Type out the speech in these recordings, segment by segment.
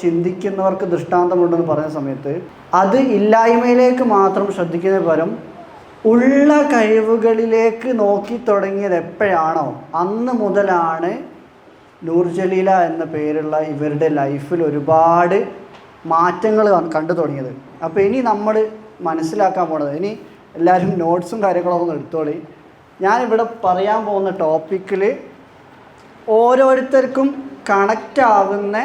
ചിന്തിക്കുന്നവർക്ക് ദൃഷ്ടാന്തമുണ്ടെന്ന് പറയുന്ന സമയത്ത് അത് ഇല്ലായ്മയിലേക്ക് മാത്രം ശ്രദ്ധിക്കുന്നതിന് പകരം ഉള്ള കഴിവുകളിലേക്ക് നോക്കി തുടങ്ങിയത് എപ്പോഴാണോ അന്ന് മുതലാണ് നൂർജലീല എന്ന പേരുള്ള ഇവരുടെ ലൈഫിൽ ഒരുപാട് മാറ്റങ്ങൾ കണ്ടു തുടങ്ങിയത്. അപ്പോൾ ഇനി നമ്മൾ മനസ്സിലാക്കാൻ പോണത്, ഇനി എല്ലാവരും നോട്ട്സും കാര്യങ്ങളൊക്കെ ഒന്ന് എടുത്തോളി. ഞാനിവിടെ പറയാൻ പോകുന്ന ടോപ്പിക്കിൽ ഓരോരുത്തർക്കും കണക്റ്റ് ആവുന്ന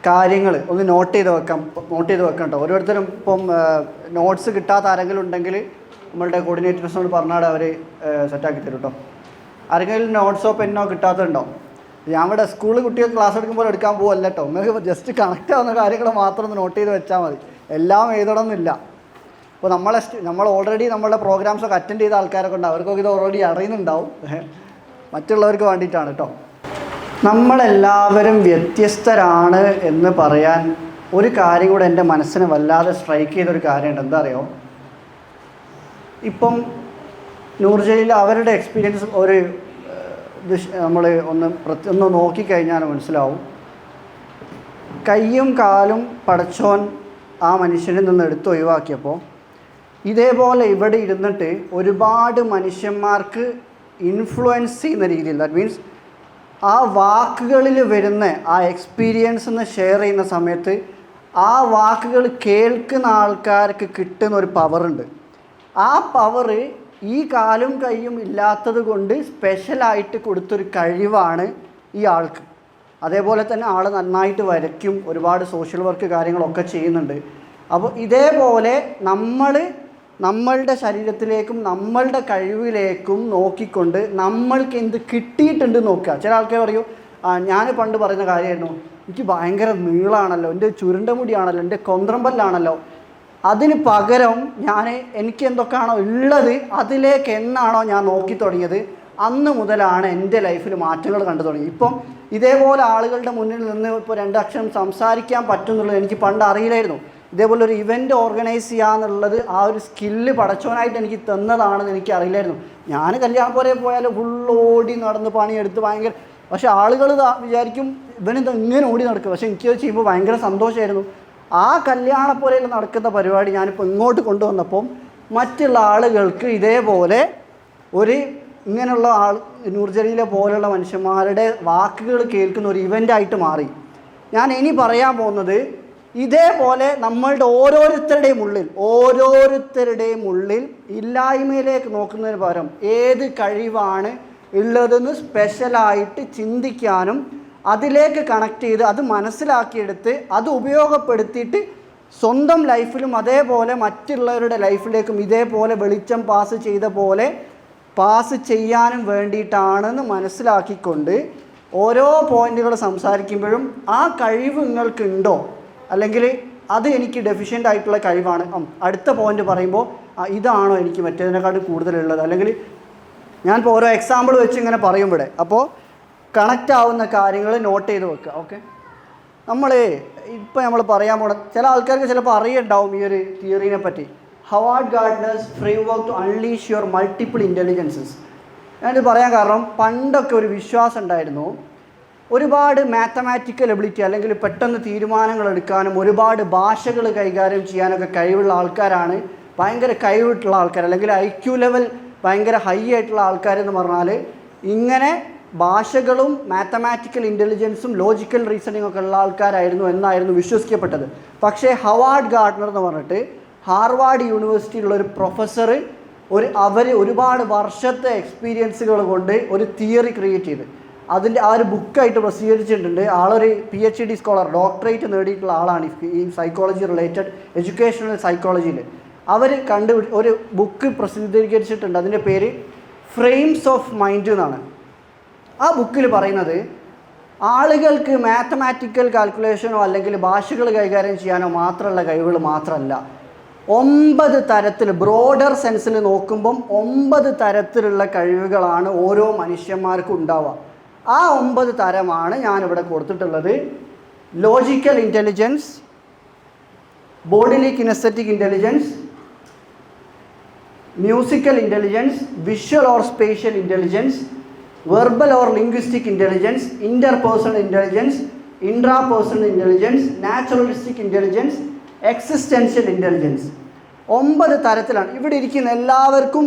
കാര്യങ്ങൾ ഒന്ന് നോട്ട് ചെയ്ത് വെക്കാം കേട്ടോ. ഓരോരുത്തരും ഇപ്പം നോട്ട്സ് കിട്ടാത്ത ആരെങ്കിലും ഉണ്ടെങ്കിൽ നമ്മളുടെ കോർഡിനേറ്റേഴ്സിനോട് പറഞ്ഞാൽ അവർ സെറ്റാക്കി തരും കേട്ടോ. ആരെങ്കിലും നോട്ട്സോ പെന്നോ കിട്ടാത്തതുണ്ടോ? ഞാൻ ഇവിടെ സ്കൂളിൽ കുട്ടികൾക്ക് ക്ലാസ് എടുക്കുമ്പോൾ എടുക്കാൻ പോകല്ല കേട്ടോ. നിങ്ങൾക്ക് ജസ്റ്റ് കണക്റ്റ് ആവുന്ന കാര്യങ്ങൾ മാത്രം ഒന്ന് നോട്ട് ചെയ്ത് വെച്ചാൽ മതി, എല്ലാം എഴുതണമെന്നില്ല. ഇപ്പോൾ നമ്മൾ ഓൾറെഡി നമ്മളുടെ പ്രോഗ്രാംസൊക്കെ അറ്റൻഡ് ചെയ്ത ആൾക്കാരൊക്കെ ഉണ്ട്, അവർക്കൊക്കെ ഇത് ഓൾറെഡി അറിയുന്നുണ്ടാവും. മറ്റുള്ളവർക്ക് വേണ്ടിയിട്ടാണ് കേട്ടോ. നമ്മളെല്ലാവരും വ്യത്യസ്തരാണ് എന്ന് പറയാൻ ഒരു കാര്യം കൂടെ എൻ്റെ മനസ്സിനെ വല്ലാതെ സ്ട്രൈക്ക് ചെയ്തൊരു കാര്യമുണ്ട്. എന്താ അറിയോ, ഇപ്പം നൂർജലീല അവരുടെ എക്സ്പീരിയൻസ് ഒരു നമ്മൾ ഒന്ന് നോക്കിക്കഴിഞ്ഞാൽ മനസ്സിലാവും. കയ്യും കാലും പടച്ചോൻ ആ മനുഷ്യനിൽ നിന്ന് എടുത്ത് ഒഴിവാക്കിയപ്പോൾ ഇതേപോലെ ഇവിടെ ഇരുന്നിട്ട് ഒരുപാട് മനുഷ്യന്മാർക്ക് ഇൻഫ്ലുവൻസ് ചെയ്യുന്ന രീതിയിൽ, ദാറ്റ് മീൻസ് ആ വാക്കുകളിൽ വരുന്ന ആ എക്സ്പീരിയൻസ് എന്ന് ഷെയർ ചെയ്യുന്ന സമയത്ത് ആ വാക്കുകൾ കേൾക്കുന്ന ആൾക്കാർക്ക് കിട്ടുന്ന ഒരു പവറുണ്ട്. ആ പവറ് ഈ കാലും കൈയും ഇല്ലാത്തത് കൊണ്ട് സ്പെഷ്യലായിട്ട് കൊടുത്തൊരു കഴിവാണ് ഈ ആൾക്ക്. അതേപോലെ തന്നെ ആൾ നന്നായിട്ട് വരയ്ക്കും, ഒരുപാട് സോഷ്യൽ വർക്ക് കാര്യങ്ങളൊക്കെ ചെയ്യുന്നുണ്ട്. അപ്പോൾ ഇതേപോലെ നമ്മളുടെ ശരീരത്തിലേക്കും നമ്മളുടെ കഴിവിലേക്കും നോക്കിക്കൊണ്ട് നമ്മൾക്ക് എന്ത് കിട്ടിയിട്ടുണ്ട് നോക്കുക. ചില ആൾക്കാർ പറയും, ഞാൻ പണ്ട് പറയുന്ന കാര്യമായിരുന്നു, എനിക്ക് ഭയങ്കര നീളാണല്ലോ, എൻ്റെ ചുരുണ്ട മുടിയാണല്ലോ, എൻ്റെ കൊന്ത്രമ്പല്ലാണല്ലോ. അതിന് പകരം എനിക്ക് എന്തൊക്കെയാണോ ഉള്ളത് അതിലേക്ക് എന്നാണോ ഞാൻ നോക്കി തുടങ്ങിയത് അന്ന് മുതലാണ് എൻ്റെ ലൈഫിൽ മാറ്റങ്ങൾ കണ്ടു തുടങ്ങി. ഇപ്പം ഇതേപോലെ ആളുകളുടെ മുന്നിൽ നിന്ന് ഇപ്പോൾ 2 അക്ഷരം സംസാരിക്കാൻ പറ്റുന്നുള്ളത് എനിക്ക് പണ്ട് അറിയില്ലായിരുന്നു. ഇതേപോലെ ഒരു ഇവൻ്റ് ഓർഗനൈസ് ചെയ്യാന്നുള്ളത് ആ ഒരു സ്കില്ല് പടച്ചോനായിട്ട് എനിക്ക് തന്നതാണെന്ന് എനിക്ക് അറിയില്ലായിരുന്നു. ഞാൻ കല്യാണപ്പുരയിൽ പോയാൽ ഓടി നടന്ന് പണിയെടുത്ത് ഭയങ്കര, പക്ഷേ ആളുകൾ വിചാരിക്കും ഇവനെന്താ ഇങ്ങനെ ഓടി നടക്കുക. പക്ഷേ എനിക്ക് ചെയ്യുമ്പോൾ ഭയങ്കര സന്തോഷമായിരുന്നു. ആ കല്യാണപ്പുരയിൽ നടക്കുന്ന പരിപാടി ഞാനിപ്പോൾ ഇങ്ങോട്ട് കൊണ്ടുവന്നപ്പം മറ്റുള്ള ആളുകൾക്ക് ഇതേപോലെ ഇങ്ങനെയുള്ള നൂർജലീല പോലുള്ള മനുഷ്യന്മാരുടെ വാക്കുകൾ കേൾക്കുന്ന ഒരു ഇവൻ്റായിട്ട് മാറി. ഞാൻ ഇനി പറയാൻ പോകുന്നത് ഇതേപോലെ നമ്മളുടെ ഓരോരുത്തരുടെയും ഉള്ളിൽ ഇല്ലായ്മയിലേക്ക് നോക്കുന്നതിന് പകരം ഏത് കഴിവാണ് ഉള്ളതെന്ന് സ്പെഷ്യലായിട്ട് ചിന്തിക്കാനും അതിലേക്ക് കണക്ട് ചെയ്ത് അത് മനസ്സിലാക്കിയെടുത്ത് അത് ഉപയോഗപ്പെടുത്തിയിട്ട് സ്വന്തം ലൈഫിലും അതേപോലെ മറ്റുള്ളവരുടെ ലൈഫിലേക്കും ഇതേപോലെ വെളിച്ചം പാസ് ചെയ്യാനും വേണ്ടിയിട്ടാണെന്ന് മനസ്സിലാക്കിക്കൊണ്ട് ഓരോ പോയിന്റുകൾ സംസാരിക്കുമ്പോഴും ആ കഴിവ് നിങ്ങൾക്കുണ്ടോ, അല്ലെങ്കിൽ അത് എനിക്ക് ഡെഫിഷ്യൻ്റ് ആയിട്ടുള്ള കഴിവാണ്, അടുത്ത പോയിന്റ് പറയുമ്പോൾ ഇതാണോ എനിക്ക് മറ്റേതിനെക്കാട്ടും കൂടുതലുള്ളത്, അല്ലെങ്കിൽ ഞാനിപ്പോൾ ഓരോ എക്സാമ്പിൾ വെച്ച് ഇങ്ങനെ പറയും ഇവിടെ. അപ്പോൾ കണക്റ്റ് ആവുന്ന കാര്യങ്ങൾ നോട്ട് ചെയ്ത് വെക്കുക. ഓക്കെ, നമ്മൾ പറയാൻ പോണ ചില ആൾക്കാർക്ക് ചിലപ്പോൾ അറിയുണ്ടാവും ഈ ഒരു തിയറീനെ പറ്റി. Howard Gardner's framework to unleash your multiple intelligences. ഞാനിത് പറയാൻ കാരണം പണ്ടൊക്കെ ഒരു വിശ്വാസം ഉണ്ടായിരുന്നു, ഒരുപാട് മാത്തമാറ്റിക്കൽ എബിലിറ്റി അല്ലെങ്കിൽ പെട്ടെന്ന് തീരുമാനങ്ങൾ എടുക്കാനും ഒരുപാട് ഭാഷകൾ കൈകാര്യം ചെയ്യാനൊക്കെ കഴിവുള്ള ആൾക്കാരാണ് ഭയങ്കര കഴിവുള്ള ആൾക്കാർ, അല്ലെങ്കിൽ IQ ലെവൽ ഭയങ്കര ഹൈ ആയിട്ടുള്ള ആൾക്കാരെന്ന് പറഞ്ഞാൽ ഇങ്ങനെ ഭാഷകളും മാത്തമാറ്റിക്കൽ ഇൻ്റലിജൻസും ലോജിക്കൽ റീസണിങ് ഒക്കെ ഉള്ള ആൾക്കാരായിരുന്നു എന്നായിരുന്നു വിശ്വസിക്കപ്പെട്ടത്. പക്ഷേ ഹവാർഡ് ഗാർഡ്നർ എന്ന് പറഞ്ഞിട്ട് ഹാർവാർഡ് യൂണിവേഴ്സിറ്റിയിലുള്ള ഒരു പ്രൊഫസർ അവർ ഒരുപാട് വർഷത്തെ എക്സ്പീരിയൻസുകൾ കൊണ്ട് ഒരു തിയറി ക്രിയേറ്റ് ചെയ്ത് അതിൻ്റെ ആ ഒരു ബുക്കായിട്ട് പ്രസിദ്ധീകരിച്ചിട്ടുണ്ട്. ആളൊരു PhD സ്കോളർ, ഡോക്ടറേറ്റ് നേടിയിട്ടുള്ള ആളാണ് ഈ സൈക്കോളജി റിലേറ്റഡ് എഡ്യൂക്കേഷണൽ സൈക്കോളജിയിൽ. അവർ ഒരു ബുക്ക് പ്രസിദ്ധീകരിച്ചിട്ടുണ്ട്, അതിൻ്റെ പേര് ഫ്രെയിംസ് ഓഫ് മൈൻഡ് എന്നാണ്. ആ ബുക്കിൽ പറയുന്നത് ആളുകൾക്ക് മാത്തമാറ്റിക്കൽ കാൽക്കുലേഷനോ അല്ലെങ്കിൽ ഭാഷകൾ കൈകാര്യം ചെയ്യാനോ മാത്രമുള്ള കഴിവുകൾ മാത്രമല്ല, 9 തരത്തിൽ ബ്രോഡർ സെൻസിൽ നോക്കുമ്പം 9 തരത്തിലുള്ള കഴിവുകളാണ് ഓരോ മനുഷ്യന്മാർക്കും ഉണ്ടാവുക. ആ 9 തരമാണ് ഞാനിവിടെ കൊടുത്തിട്ടുള്ളത്. Logical intelligence, bodily kinaesthetic intelligence, musical intelligence, visual or spatial intelligence, verbal or linguistic intelligence, interpersonal intelligence, intrapersonal intelligence, naturalistic intelligence, existential intelligence. 9 തരത്തിലാണ്. ഇവിടെ ഇരിക്കുന്ന എല്ലാവർക്കും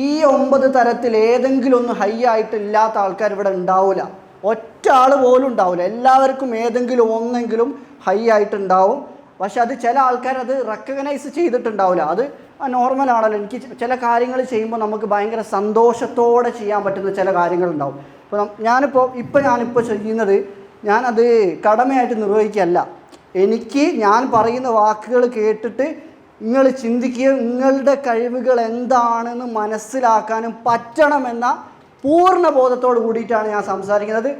ഈ 9 തരത്തിൽ ഏതെങ്കിലും ഒന്ന് ഹൈ ആയിട്ടില്ലാത്ത ആൾക്കാർ ഇവിടെ ഉണ്ടാവില്ല. ഒറ്റ ആൾ പോലും ഉണ്ടാവില്ല. എല്ലാവർക്കും ഏതെങ്കിലും ഒന്നെങ്കിലും ഹൈ ആയിട്ടുണ്ടാവും. പക്ഷെ അത് ചില ആൾക്കാർ അത് റെക്കഗ്നൈസ് ചെയ്തിട്ടുണ്ടാവില്ല. അത് നോർമലാണല്ലോ. എനിക്ക് ചില കാര്യങ്ങൾ ചെയ്യുമ്പോൾ നമുക്ക് ഭയങ്കര സന്തോഷത്തോടെ ചെയ്യാൻ പറ്റുന്ന ചില കാര്യങ്ങളുണ്ടാവും. ഇപ്പോൾ ഞാനിപ്പോൾ ചെയ്യുന്നത് ഞാനത് കടമയായിട്ട് നിർവഹിക്കുകയല്ല. എനിക്ക് ഞാൻ പറയുന്ന വാക്കുകൾ കേട്ടിട്ട് നിങ്ങൾ ചിന്തിക്കുകയും നിങ്ങളുടെ കഴിവുകൾ എന്താണെന്ന് മനസ്സിലാക്കാനും പറ്റണമെന്ന പൂർണ്ണ ബോധത്തോട് കൂടിയിട്ടാണ് ഞാൻ സംസാരിക്കുന്നത്.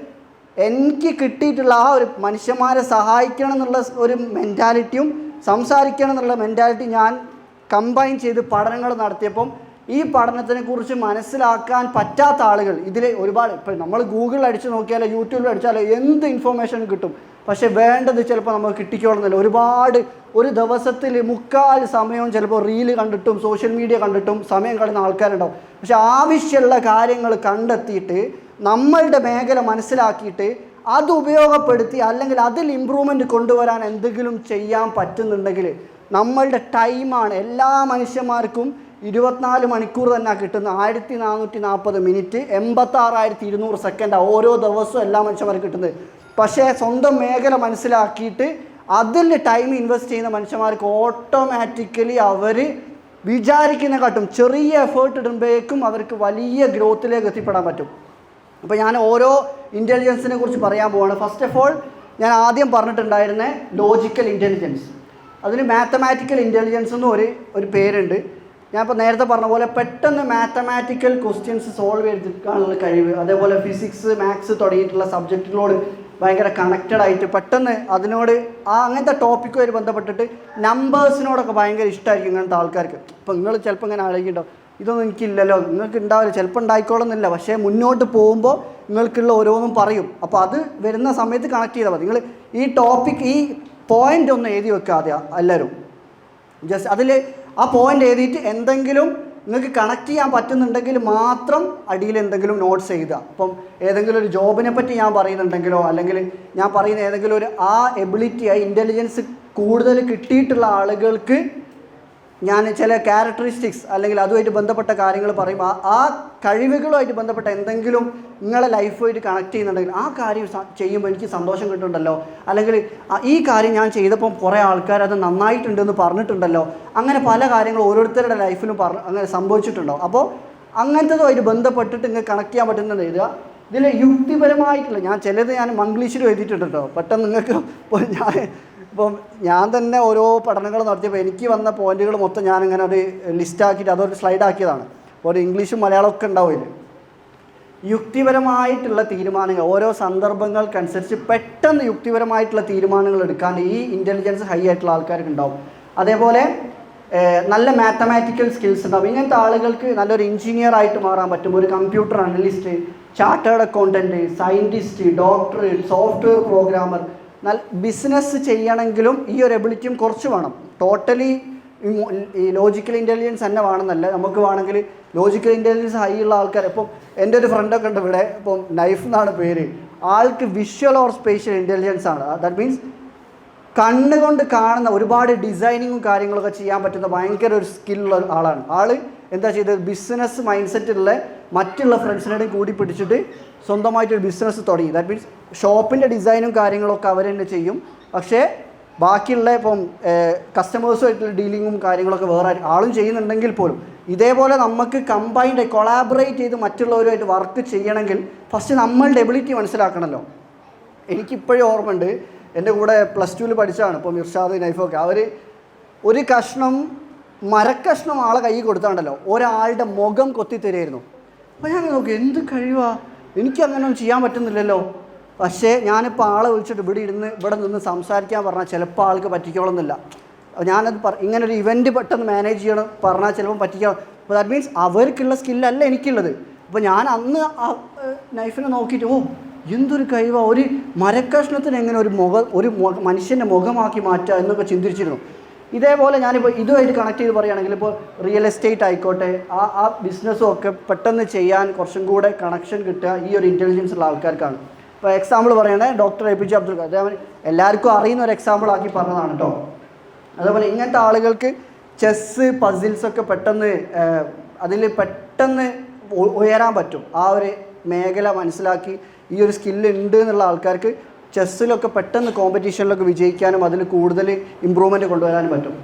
എനിക്ക് കിട്ടിയിട്ടുള്ള ആ ഒരു മനുഷ്യന്മാരെ സഹായിക്കണം എന്നുള്ള ഒരു മെൻറ്റാലിറ്റിയും സംസാരിക്കണം എന്നുള്ള മെൻറ്റാലിറ്റി ഞാൻ കമ്പൈൻ ചെയ്ത് പഠനങ്ങൾ നടത്തിയപ്പം ഈ പഠനത്തിനെക്കുറിച്ച് മനസ്സിലാക്കാൻ പറ്റാത്ത ആളുകൾ ഇതിൽ ഒരുപാട്. ഇപ്പം നമ്മൾ ഗൂഗിളിൽ അടിച്ച് നോക്കിയാലോ യൂട്യൂബിൽ അടിച്ചാലോ എന്ത് ഇൻഫർമേഷൻ കിട്ടും. പക്ഷേ വേണ്ടത് ചിലപ്പോൾ നമുക്ക് കിട്ടിക്കോളുന്നില്ല. ഒരുപാട് ഒരു ദിവസത്തിൽ 3/4 സമയവും ചിലപ്പോൾ റീല് കണ്ടിട്ടും സോഷ്യൽ മീഡിയ കണ്ടിട്ടും സമയം കളയുന്ന ആൾക്കാരുണ്ടാവും. പക്ഷെ ആവശ്യമുള്ള കാര്യങ്ങൾ കണ്ടെത്തിയിട്ട് നമ്മളുടെ മേഖല മനസ്സിലാക്കിയിട്ട് അത് ഉപയോഗപ്പെടുത്തി അല്ലെങ്കിൽ അതിൽ ഇമ്പ്രൂവ്മെൻറ്റ് കൊണ്ടുവരാൻ എന്തെങ്കിലും ചെയ്യാൻ പറ്റുന്നുണ്ടെങ്കിൽ നമ്മളുടെ ടൈമാണ്. എല്ലാ മനുഷ്യന്മാർക്കും 24 മണിക്കൂർ തന്നെ കിട്ടുന്ന 1440 മിനിറ്റ് 86,200 സെക്കൻഡാണ് ഓരോ ദിവസവും എല്ലാ മനുഷ്യന്മാർക്കും കിട്ടുന്നത്. പക്ഷേ സ്വന്തം മേഖല മനസ്സിലാക്കിയിട്ട് അതിൽ ടൈം ഇൻവെസ്റ്റ് ചെയ്യുന്ന മനുഷ്യന്മാർക്ക് ഓട്ടോമാറ്റിക്കലി അവർ വിചാരിക്കുന്നതിനെക്കാട്ടും ചെറിയ എഫേർട്ട് ഇടുമ്പോഴേക്കും അവർക്ക് വലിയ ഗ്രോത്തിലേക്ക് എത്തിപ്പെടാൻ പറ്റും. അപ്പോൾ ഞാൻ ഓരോ ഇൻ്റലിജൻസിനെ കുറിച്ച് പറയാൻ പോവാണ്. ഫസ്റ്റ് ഓഫ് ഓൾ ഞാൻ ആദ്യം പറഞ്ഞിട്ടുണ്ടായിരുന്ന ലോജിക്കൽ ഇൻ്റലിജൻസ്, അതിന് മാത്തമാറ്റിക്കൽ ഇൻ്റലിജൻസ് എന്നും ഒരു പേരുണ്ട്. ഞാനിപ്പോൾ നേരത്തെ പറഞ്ഞ പോലെ പെട്ടെന്ന് മാത്തമാറ്റിക്കൽ ക്വസ്റ്റ്യൻസ് സോൾവ് ചെയ്തെടുക്കാനുള്ള കഴിവ്, അതേപോലെ ഫിസിക്സ് മാത്സ് തുടങ്ങിയിട്ടുള്ള സബ്ജക്റ്റുകളോട് ഭയങ്കര കണക്റ്റഡ് ആയിട്ട് പെട്ടെന്ന് അതിനോട് അങ്ങനത്തെ ടോപ്പിക്കുമായി ബന്ധപ്പെട്ടിട്ട് നമ്പേഴ്സിനോടൊക്കെ ഭയങ്കര ഇഷ്ടമായിരിക്കും ഇങ്ങനത്തെ ആൾക്കാർക്ക്. ഇപ്പോൾ നിങ്ങൾ ചിലപ്പോൾ ഇങ്ങനെ ആലോചിക്കുന്നുണ്ടോ, ഇതൊന്നും എനിക്കില്ലല്ലോ, നിങ്ങൾക്ക് ഉണ്ടാവില്ല, ചിലപ്പോൾ ഉണ്ടായിക്കോളുന്നില്ല. പക്ഷേ മുന്നോട്ട് പോകുമ്പോൾ നിങ്ങൾക്കുള്ള ഓരോന്നും പറയും. അപ്പോൾ അത് വരുന്ന സമയത്ത് കണക്ട് ചെയ്താൽ മതി. നിങ്ങൾ ഈ ടോപ്പിക് ഈ പോയിൻ്റ് ഒന്ന് എഴുതി വെക്കാതെ എല്ലാവരും ജസ്റ്റ് അതിൽ ആ പോയിൻ്റ് എഴുതിയിട്ട് എന്തെങ്കിലും നിങ്ങൾക്ക് കണക്ട് ചെയ്യാൻ പറ്റുന്നുണ്ടെങ്കിൽ മാത്രം അടിയിൽ എന്തെങ്കിലും നോട്ട്സ് എഴുതുക. അപ്പം ഏതെങ്കിലും ഒരു ജോബിനെ പറ്റി ഞാൻ പറയുന്നുണ്ടെങ്കിലോ അല്ലെങ്കിൽ ഞാൻ പറയുന്ന ഏതെങ്കിലും ഒരു ആ എബിലിറ്റി ആ ഇൻ്റലിജൻസ് കൂടുതൽ കിട്ടിയിട്ടുള്ള ആളുകൾക്ക് ഞാൻ ചില ക്യാരക്ടറിസ്റ്റിക്സ് അല്ലെങ്കിൽ അതുമായിട്ട് ബന്ധപ്പെട്ട കാര്യങ്ങൾ പറയുമ്പോൾ ആ കഴിവുകളുമായിട്ട് ബന്ധപ്പെട്ട എന്തെങ്കിലും നിങ്ങളെ ലൈഫുമായിട്ട് കണക്ട് ചെയ്യുന്നുണ്ടെങ്കിൽ ആ കാര്യം ചെയ്യുമ്പോൾ എനിക്ക് സന്തോഷം കിട്ടുന്നുണ്ടല്ലോ, അല്ലെങ്കിൽ ഈ കാര്യം ഞാൻ ചെയ്തപ്പം കുറേ ആൾക്കാർ അത് നന്നായിട്ടുണ്ടെന്ന് പറഞ്ഞിട്ടുണ്ടല്ലോ, അങ്ങനെ പല കാര്യങ്ങളും ഓരോരുത്തരുടെ ലൈഫിലും അങ്ങനെ സംഭവിച്ചിട്ടുണ്ടോ. അപ്പോൾ അങ്ങനത്തതുമായിട്ട് ബന്ധപ്പെട്ടിട്ട് നിങ്ങൾക്ക് കണക്ട് ചെയ്യാൻ പറ്റുന്നത് എഴുതുക. ഇതിൽ യുക്തിപരമായിട്ടുള്ള ഞാൻ മംഗ്ലീഷിലും എഴുതിയിട്ടുണ്ട് കേട്ടോ. പെട്ടെന്ന് നിങ്ങൾക്ക് ഞാൻ തന്നെ ഓരോ പഠനങ്ങൾ നടത്തിയപ്പോൾ എനിക്ക് വന്ന പോയിന്റുകൾ മൊത്തം ഞാനിങ്ങനെ ഒരു ലിസ്റ്റാക്കിയിട്ട് അതൊരു സ്ലൈഡാക്കിയതാണ്. ഒരു ഇംഗ്ലീഷും മലയാളമൊക്കെ ഉണ്ടാവില്ല. യുക്തിപരമായിട്ടുള്ള തീരുമാനങ്ങൾ ഓരോ സന്ദർഭങ്ങൾക്കനുസരിച്ച് പെട്ടെന്ന് യുക്തിപരമായിട്ടുള്ള തീരുമാനങ്ങൾ എടുക്കാൻ ഈ ഇൻ്റലിജൻസ് ഹൈ ആയിട്ടുള്ള ആൾക്കാർക്ക് ഉണ്ടാവും. അതേപോലെ നല്ല മാത്തമാറ്റിക്കൽ സ്കിൽസ് ഉണ്ടാവും. ഇങ്ങനത്തെ ആളുകൾക്ക് നല്ലൊരു എഞ്ചിനീയർ ആയിട്ട് മാറാൻ പറ്റും. ഒരു computer analyst, chartered accountant, scientist, doctor, software programmer. Business ചെയ്യണമെങ്കിലും ഈ ഒരു എബിലിറ്റിയും കുറച്ച് വേണം. ടോട്ടലി ഈ ലോജിക്കൽ ഇൻ്റലിജൻസ് തന്നെ വേണമെന്നല്ല, നമുക്ക് വേണമെങ്കിൽ ലോജിക്കൽ ഇൻ്റലിജൻസ് ഹൈ ഉള്ള ആൾക്കാർ. ഇപ്പം എൻ്റെ ഒരു ഫ്രണ്ടൊക്കെ ഉണ്ട് ഇവിടെ, ഇപ്പം നൈഫ് എന്നാണ് പേര്. ആൾക്ക് വിഷ്വൽ ഓർ സ്പേഷ്യൽ ഇൻ്റലിജൻസ് ആണ്. ദാറ്റ് മീൻസ് കണ്ണുകൊണ്ട് കാണുന്ന ഒരുപാട് ഡിസൈനിങ്ങും കാര്യങ്ങളൊക്കെ ചെയ്യാൻ പറ്റുന്ന ഭയങ്കര ഒരു സ്കില്ലുള്ള ആളാണ്. ആൾ എന്താ ചെയ്തത്, ബിസിനസ് മൈൻഡ് സെറ്റുള്ള മറ്റുള്ള ഫ്രണ്ട്സിനോടും കൂടി പിടിച്ചിട്ട് സ്വന്തമായിട്ടൊരു ബിസിനസ് തുടങ്ങി. ദാറ്റ് മീൻസ് ഷോപ്പിൻ്റെ ഡിസൈനും കാര്യങ്ങളൊക്കെ അവർ തന്നെ ചെയ്യും. പക്ഷേ ബാക്കിയുള്ള ഇപ്പം കസ്റ്റമേഴ്സുമായിട്ടുള്ള ഡീലിങ്ങും കാര്യങ്ങളൊക്കെ വേറെ ആളും ചെയ്യുന്നുണ്ടെങ്കിൽ പോലും ഇതേപോലെ നമുക്ക് കമ്പൈൻഡ് കൊളാബറേറ്റ് ചെയ്ത് മറ്റുള്ളവരുമായിട്ട് വർക്ക് ചെയ്യണമെങ്കിൽ ഫസ്റ്റ് നമ്മളുടെ എബിലിറ്റി മനസ്സിലാക്കണമല്ലോ. എനിക്കിപ്പോഴും ഓർമ്മയുണ്ട്, എൻ്റെ കൂടെ +2 പഠിച്ചതാണ് ഇപ്പം ഇർഷാദ് നൈഫൊക്കെ. അവർ ഒരു മരക്കഷ്ണം ആളെ കൈ കൊടുത്താണ്ടല്ലോ ഒരാളുടെ മുഖം കൊത്തിത്തരുമായിരുന്നു. അപ്പോൾ ഞാൻ നോക്കി എന്ത് കഴിവാ, എനിക്കങ്ങനെയൊന്നും ചെയ്യാൻ പറ്റുന്നില്ലല്ലോ. പക്ഷേ ഞാനിപ്പോൾ ആളെ വിളിച്ചിട്ട് ഇവിടെ നിന്ന് സംസാരിക്കാൻ പറഞ്ഞാൽ ചിലപ്പോൾ ആൾക്ക് പറ്റിക്കോളന്നില്ല. ഞാനത് ഇങ്ങനൊരു ഇവൻറ്റ് പെട്ടെന്ന് മാനേജ് ചെയ്യണം പറഞ്ഞാൽ ചിലപ്പോൾ പറ്റിക്കണം. അപ്പോൾ ദാറ്റ് മീൻസ് അവർക്കുള്ള സ്കില്ലല്ല എനിക്കുള്ളത്. അപ്പോൾ ഞാൻ അന്ന് ആ നൈഫിനെ നോക്കിയിട്ട് എന്തൊരു കഴിവാ, ഒരു മരക്കഷ്ണത്തിന് എങ്ങനെ ഒരു മനുഷ്യൻ്റെ മുഖമാക്കി മാറ്റുക എന്നൊക്കെ ചിന്തിച്ചിരുന്നു. ഇതേപോലെ ഞാനിപ്പോൾ ഇതുമായിട്ട് കണക്ട് ചെയ്ത് പറയുകയാണെങ്കിൽ ഇപ്പോൾ റിയൽ എസ്റ്റേറ്റ് ആയിക്കോട്ടെ, ആ ബിസിനസ്സും ഒക്കെ പെട്ടെന്ന് ചെയ്യാൻ കുറച്ചും കൂടെ കണക്ഷൻ കിട്ടുക ഈ ഒരു ഇൻ്റലിജൻസ് ഉള്ള ആൾക്കാർക്കാണ്. ഇപ്പോൾ എക്സാമ്പിൾ പറയുകയാണെങ്കിൽ ഡോക്ടർ APJ അബ്ദുൽ കലാം, അദ്ദേഹം എല്ലാവർക്കും അറിയുന്ന ഒരു എക്സാമ്പിൾ ആക്കി പറഞ്ഞതാണ് കേട്ടോ. അതേപോലെ ഇങ്ങനത്തെ ആളുകൾക്ക് ചെസ്സ് പസിൽസൊക്കെ പെട്ടെന്ന് അതിൽ പെട്ടെന്ന് ഉയരാൻ പറ്റും. ആ ഒരു മേഖല മനസ്സിലാക്കി ഈ ഒരു സ്കില്ല് ഉണ്ട് എന്നുള്ള ആൾക്കാർക്ക് ചെസ്സിലൊക്കെ പെട്ടെന്ന് കോമ്പറ്റീഷനിലൊക്കെ വിജയിക്കാനും അതിൽ കൂടുതൽ ഇമ്പ്രൂവ്മെൻറ്റ് കൊണ്ടുവരാനും പറ്റും.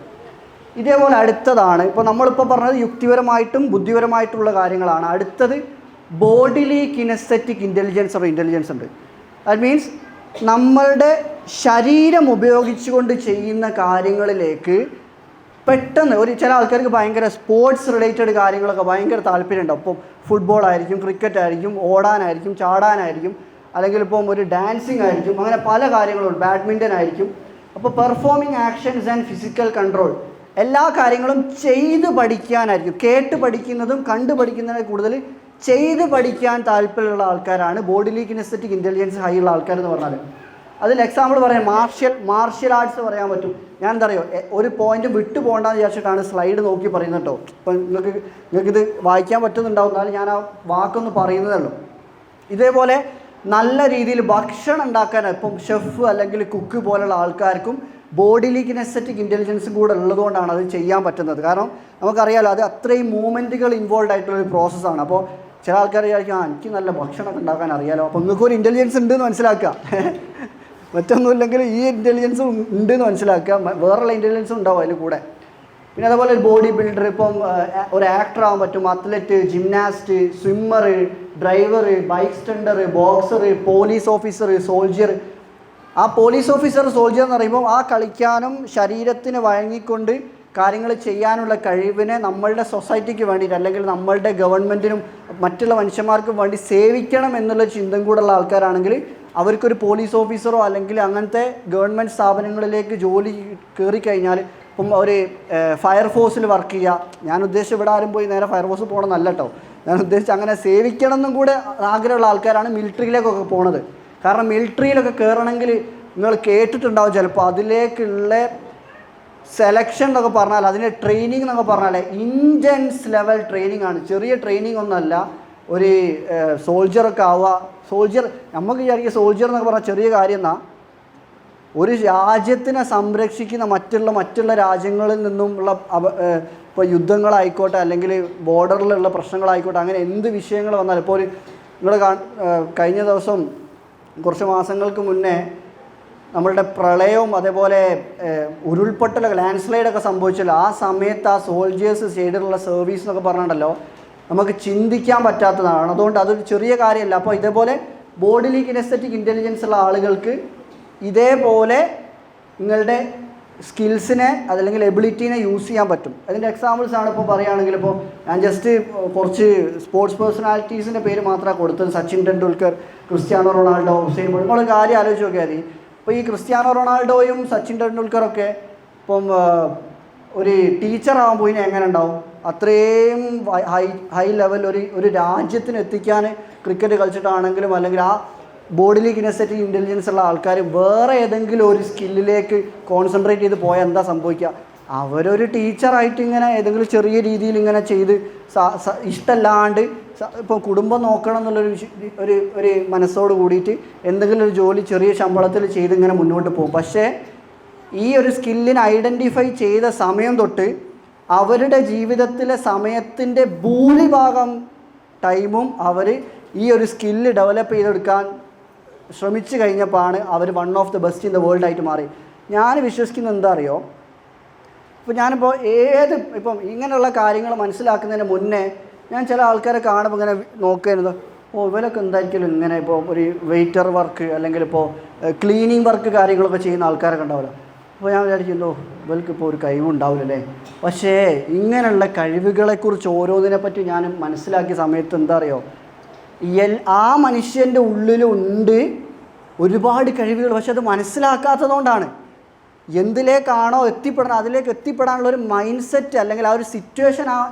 ഇതേപോലെ അടുത്തതാണ്, ഇപ്പോൾ നമ്മളിപ്പോൾ പറഞ്ഞത് യുക്തിപരമായിട്ടും ബുദ്ധിപരമായിട്ടുള്ള കാര്യങ്ങളാണ്. അടുത്തത് ബോഡിലി കിനസ്തെറ്റിക് ഇൻ്റലിജൻസ് ഉണ്ട്. ദാറ്റ് മീൻസ് നമ്മളുടെ ശരീരം ഉപയോഗിച്ചുകൊണ്ട് ചെയ്യുന്ന കാര്യങ്ങളിലേക്ക് പെട്ടെന്ന് ചില ആൾക്കാർക്ക് ഭയങ്കര സ്പോർട്സ് റിലേറ്റഡ് കാര്യങ്ങളൊക്കെ ഭയങ്കര താല്പര്യമുണ്ടാവും. ഇപ്പം ഫുട്ബോൾ ആയിരിക്കും, ക്രിക്കറ്റ് ആയിരിക്കും, ഓടാനായിരിക്കും, ചാടാനായിരിക്കും, അല്ലെങ്കിൽ ഇപ്പം ഒരു ഡാൻസിങ് ആയിരിക്കും, അങ്ങനെ പല കാര്യങ്ങളുണ്ട്, ബാഡ്മിൻ്റൺ ആയിരിക്കും. അപ്പോൾ performing actions and physical control എല്ലാ കാര്യങ്ങളും ചെയ്ത് പഠിക്കാനായിരിക്കും. കേട്ട് പഠിക്കുന്നതും കണ്ടു പഠിക്കുന്നതിനെ കൂടുതൽ ചെയ്ത് പഠിക്കാൻ താല്പര്യമുള്ള ആൾക്കാരാണ് ബോഡിലി കിനസ്തെറ്റിക് ഇൻ്റലിജൻസ് ഹൈ ഉള്ള ആൾക്കാരെന്ന് പറഞ്ഞാൽ. അതിൽ എക്സാമ്പിൾ പറയാം, മാർഷ്യൽ ആർട്സ് പറയാൻ പറ്റും. ഞാൻ എന്താ പറയുക, ഒരു പോയിന്റ് വിട്ടു പോകണ്ടെന്ന് വിചാരിച്ചിട്ടാണ് സ്ലൈഡ് നോക്കി പറയുന്നത് കേട്ടോ. ഇപ്പം നിങ്ങൾക്കിത് വായിക്കാൻ പറ്റുന്നുണ്ടാവും, എന്നാലും ഞാൻ ആ വാക്കൊന്ന് പറയുന്നതല്ലോ. ഇതേപോലെ നല്ല രീതിയിൽ ഭക്ഷണം ഉണ്ടാക്കാൻ ഇപ്പം ഷെഫ് അല്ലെങ്കിൽ കുക്ക് പോലുള്ള ആൾക്കാർക്കും ബോഡിലി കിനസ്തെറ്റിക് ഇൻ്റലിജൻസും കൂടെ ഉള്ളതുകൊണ്ടാണ് അത് ചെയ്യാൻ പറ്റുന്നത്. കാരണം നമുക്കറിയാമല്ലോ, അത് അത്രയും മൂവ്മെൻറ്റുകൾ ഇൻവോൾവ് ആയിട്ടുള്ളൊരു പ്രോസസ്സാണ്. അപ്പോൾ ചില ആൾക്കാർ വിചാരിക്കും എനിക്ക് നല്ല ഭക്ഷണമൊക്കെ ഉണ്ടാക്കാൻ അറിയാലോ, അപ്പോൾ നിങ്ങൾക്കൊരു ഇൻ്റലിജൻസ് ഉണ്ടെന്ന് മനസ്സിലാക്കുക. മറ്റൊന്നുമില്ലെങ്കിൽ ഈ ഇൻ്റലിജൻസും ഉണ്ടെന്ന് മനസ്സിലാക്കുക, വേറെയുള്ള ഇൻ്റലിജൻസും ഉണ്ടാവും അതിൽ കൂടെ. പിന്നെ അതേപോലെ ഒരു ബോഡി ബിൽഡർ, ഇപ്പം ഒരു ആക്ടർ ആവാൻ പറ്റും, athlete, gymnast, swimmer, driver, bike stunter, boxer, police officer, soldier. ആ പോലീസ് ഓഫീസർ, സോൾജിയർ എന്ന് പറയുമ്പോൾ ആ കളിക്കാനും ശരീരത്തിന് വഴങ്ങിക്കൊണ്ട് കാര്യങ്ങൾ ചെയ്യാനുള്ള കഴിവിനെ നമ്മളുടെ സൊസൈറ്റിക്ക് വേണ്ടിയിട്ട് അല്ലെങ്കിൽ നമ്മളുടെ ഗവൺമെൻറ്റിനും മറ്റുള്ള മനുഷ്യന്മാർക്കും വേണ്ടി സേവിക്കണം എന്നുള്ള ചിന്തയും കൂടെയുള്ള ആൾക്കാരാണെങ്കിൽ അവർക്കൊരു പോലീസ് ഓഫീസറോ അല്ലെങ്കിൽ അങ്ങനത്തെ ഗവൺമെൻറ് സ്ഥാപനങ്ങളിലേക്ക് ജോലി കയറിക്കഴിഞ്ഞാൽ, ഇപ്പം ഒരു ഫയർഫോഴ്സിൽ വർക്ക് ചെയ്യുക. ഞാൻ ഉദ്ദേശിച്ച് ഇവിടെ ആരും പോയി നേരെ ഫയർഫോഴ്സിൽ പോകണമെന്നല്ല കേട്ടോ. ഞാൻ ഉദ്ദേശിച്ച് അങ്ങനെ സേവിക്കണം എന്നും കൂടെ ആഗ്രഹമുള്ള ആൾക്കാരാണ് മിലിറ്ററിയിലേക്കൊക്കെ പോണത്. കാരണം മിലിറ്ററിയിലൊക്കെ കയറണമെങ്കിൽ നിങ്ങൾ കേട്ടിട്ടുണ്ടാവും ചിലപ്പോൾ, അതിലേക്കുള്ള സെലക്ഷൻ എന്നൊക്കെ പറഞ്ഞാൽ, അതിൻ്റെ ട്രെയിനിങ് എന്നൊക്കെ പറഞ്ഞാൽ ഇൻറ്റൻസ് ലെവൽ ട്രെയിനിങ് ആണ്. ചെറിയ ട്രെയിനിങ് ഒന്നുമല്ല. ഒരു സോൾജറൊക്കെ ആവുക, സോൾജർ നമുക്ക് വിചാരിക്കുക സോൾജർ എന്നൊക്കെ പറഞ്ഞാൽ ചെറിയ കാര്യം എന്നാ. ഒരു രാജ്യത്തിനെ സംരക്ഷിക്കുന്ന മറ്റുള്ള രാജ്യങ്ങളിൽ നിന്നും ഉള്ള ഇപ്പോൾ യുദ്ധങ്ങളായിക്കോട്ടെ അല്ലെങ്കിൽ ബോർഡറിലുള്ള പ്രശ്നങ്ങളായിക്കോട്ടെ, അങ്ങനെ എന്ത് വിഷയങ്ങൾ വന്നാലും, ഇപ്പോൾ ഒരു നിങ്ങൾ കഴിഞ്ഞ ദിവസം കുറച്ച് മാസങ്ങൾക്ക് മുന്നേ നമ്മളുടെ പ്രളയവും അതേപോലെ ഉരുൾപൊട്ടലൊക്കെ ലാൻഡ് സ്ലൈഡൊക്കെ സംഭവിച്ചല്ലോ, ആ സമയത്ത് ആ സോൾജേഴ്സ് ചെയ്തിട്ടുള്ള സർവീസ് എന്നൊക്കെ പറഞ്ഞിട്ടുണ്ടല്ലോ, നമുക്ക് ചിന്തിക്കാൻ പറ്റാത്തതാണ്. അതുകൊണ്ട് അതൊരു ചെറിയ കാര്യമല്ല. അപ്പോൾ ഇതേപോലെ ബോഡിലി കിനസ്തെറ്റിക് ഇൻ്റലിജൻസ് ഉള്ള ആളുകൾക്ക് ഇതേപോലെ നിങ്ങളുടെ സ്കിൽസിനെ അതല്ലെങ്കിൽ എബിലിറ്റീനെ യൂസ് ചെയ്യാൻ പറ്റും. അതിൻ്റെ എക്സാമ്പിൾസാണ് ഇപ്പോൾ പറയുകയാണെങ്കിൽ, ഇപ്പോൾ ഞാൻ ജസ്റ്റ് കുറച്ച് സ്പോർട്സ് പേഴ്സണാലിറ്റീസിൻ്റെ പേര് മാത്രമാണ് കൊടുത്തത്. Sachin Tendulkar, Cristiano Ronaldo, Usain Bolt. നമ്മളൊരു കാര്യം ആലോചിച്ച് നോക്കിയാൽ മതി. ഇപ്പോൾ ഈ ക്രിസ്ത്യാനോ റൊണാൾഡോയും സച്ചിൻ ടെണ്ടുൽക്കറൊക്കെ ഇപ്പം ഒരു ടീച്ചറാകാൻ പോയിന് എങ്ങനെ ഉണ്ടാവും? അത്രയും ഹൈ ലെവൽ ഒരു രാജ്യത്തിന് എത്തിക്കാൻ ക്രിക്കറ്റ് കളിച്ചിട്ടാണെങ്കിലും അല്ലെങ്കിൽ ആ ബോഡിലി കിനസ്തെറ്റിക് ഇൻ്റലിജൻസ് ഉള്ള ആൾക്കാർ വേറെ ഏതെങ്കിലും ഒരു സ്കില്ലിലേക്ക് കോൺസെൻട്രേറ്റ് ചെയ്ത് പോയാൽ എന്താ സംഭവിക്കുക? അവരൊരു ടീച്ചറായിട്ട് ഇങ്ങനെ ഏതെങ്കിലും ചെറിയ രീതിയിൽ ഇങ്ങനെ ചെയ്ത് ഇഷ്ടമല്ലാണ്ട് ഇപ്പോൾ കുടുംബം നോക്കണം എന്നുള്ളൊരു ഒരു മനസ്സോട് കൂടിയിട്ട് എന്തെങ്കിലും ഒരു ജോലി ചെറിയ ശമ്പളത്തിൽ ചെയ്ത് ഇങ്ങനെ മുന്നോട്ട് പോകും. പക്ഷേ ഈ ഒരു സ്കില്ലിനെ ഐഡൻറ്റിഫൈ ചെയ്ത സമയം തൊട്ട് അവരുടെ ജീവിതത്തിലെ സമയത്തിൻ്റെ ഭൂരിഭാഗം ടൈമും അവർ ഈ ഒരു സ്കില്ല് ഡെവലപ്പ് ചെയ്തെടുക്കാൻ ശ്രമിച്ചു കഴിഞ്ഞപ്പോഴാണ് അവർ one of the best in the world ആയിട്ട് മാറി. ഞാൻ വിശ്വസിക്കുന്നത് എന്താ അറിയോ, ഇപ്പോൾ ഞാനിപ്പോൾ ഇപ്പം ഇങ്ങനെയുള്ള കാര്യങ്ങൾ മനസ്സിലാക്കുന്നതിന് മുന്നേ ഞാൻ ചില ആൾക്കാരെ കാണുമ്പോൾ ഇങ്ങനെ നോക്കുന്നത്, ഇവരൊക്കെ എന്തായിരിക്കും ഇങ്ങനെ ഇപ്പോൾ ഒരു വെയിറ്റർ വർക്ക് അല്ലെങ്കിൽ ഇപ്പോൾ ക്ലീനിങ് വർക്ക് കാര്യങ്ങളൊക്കെ ചെയ്യുന്ന ആൾക്കാരൊക്കെ ഉണ്ടാവില്ല. അപ്പോൾ ഞാൻ വിചാരിക്കുന്നു ഇവർക്കിപ്പോൾ ഒരു കഴിവുണ്ടാവില്ലല്ലേ. പക്ഷേ ഇങ്ങനെയുള്ള കഴിവുകളെക്കുറിച്ച് ഓരോന്നിനെപ്പറ്റി ഞാൻ മനസ്സിലാക്കിയ സമയത്ത് എന്താ അറിയോ, ആ മനുഷ്യൻ്റെ ഉള്ളിലുണ്ട് ഒരുപാട് കഴിവുകൾ. പക്ഷെ അത് മനസ്സിലാക്കാത്തതുകൊണ്ടാണ്. എന്തിലേക്കാണോ എത്തിപ്പെടണം അതിലേക്ക് എത്തിപ്പെടാനുള്ളൊരു മൈൻഡ് സെറ്റ് അല്ലെങ്കിൽ ആ ഒരു സിറ്റുവേഷൻ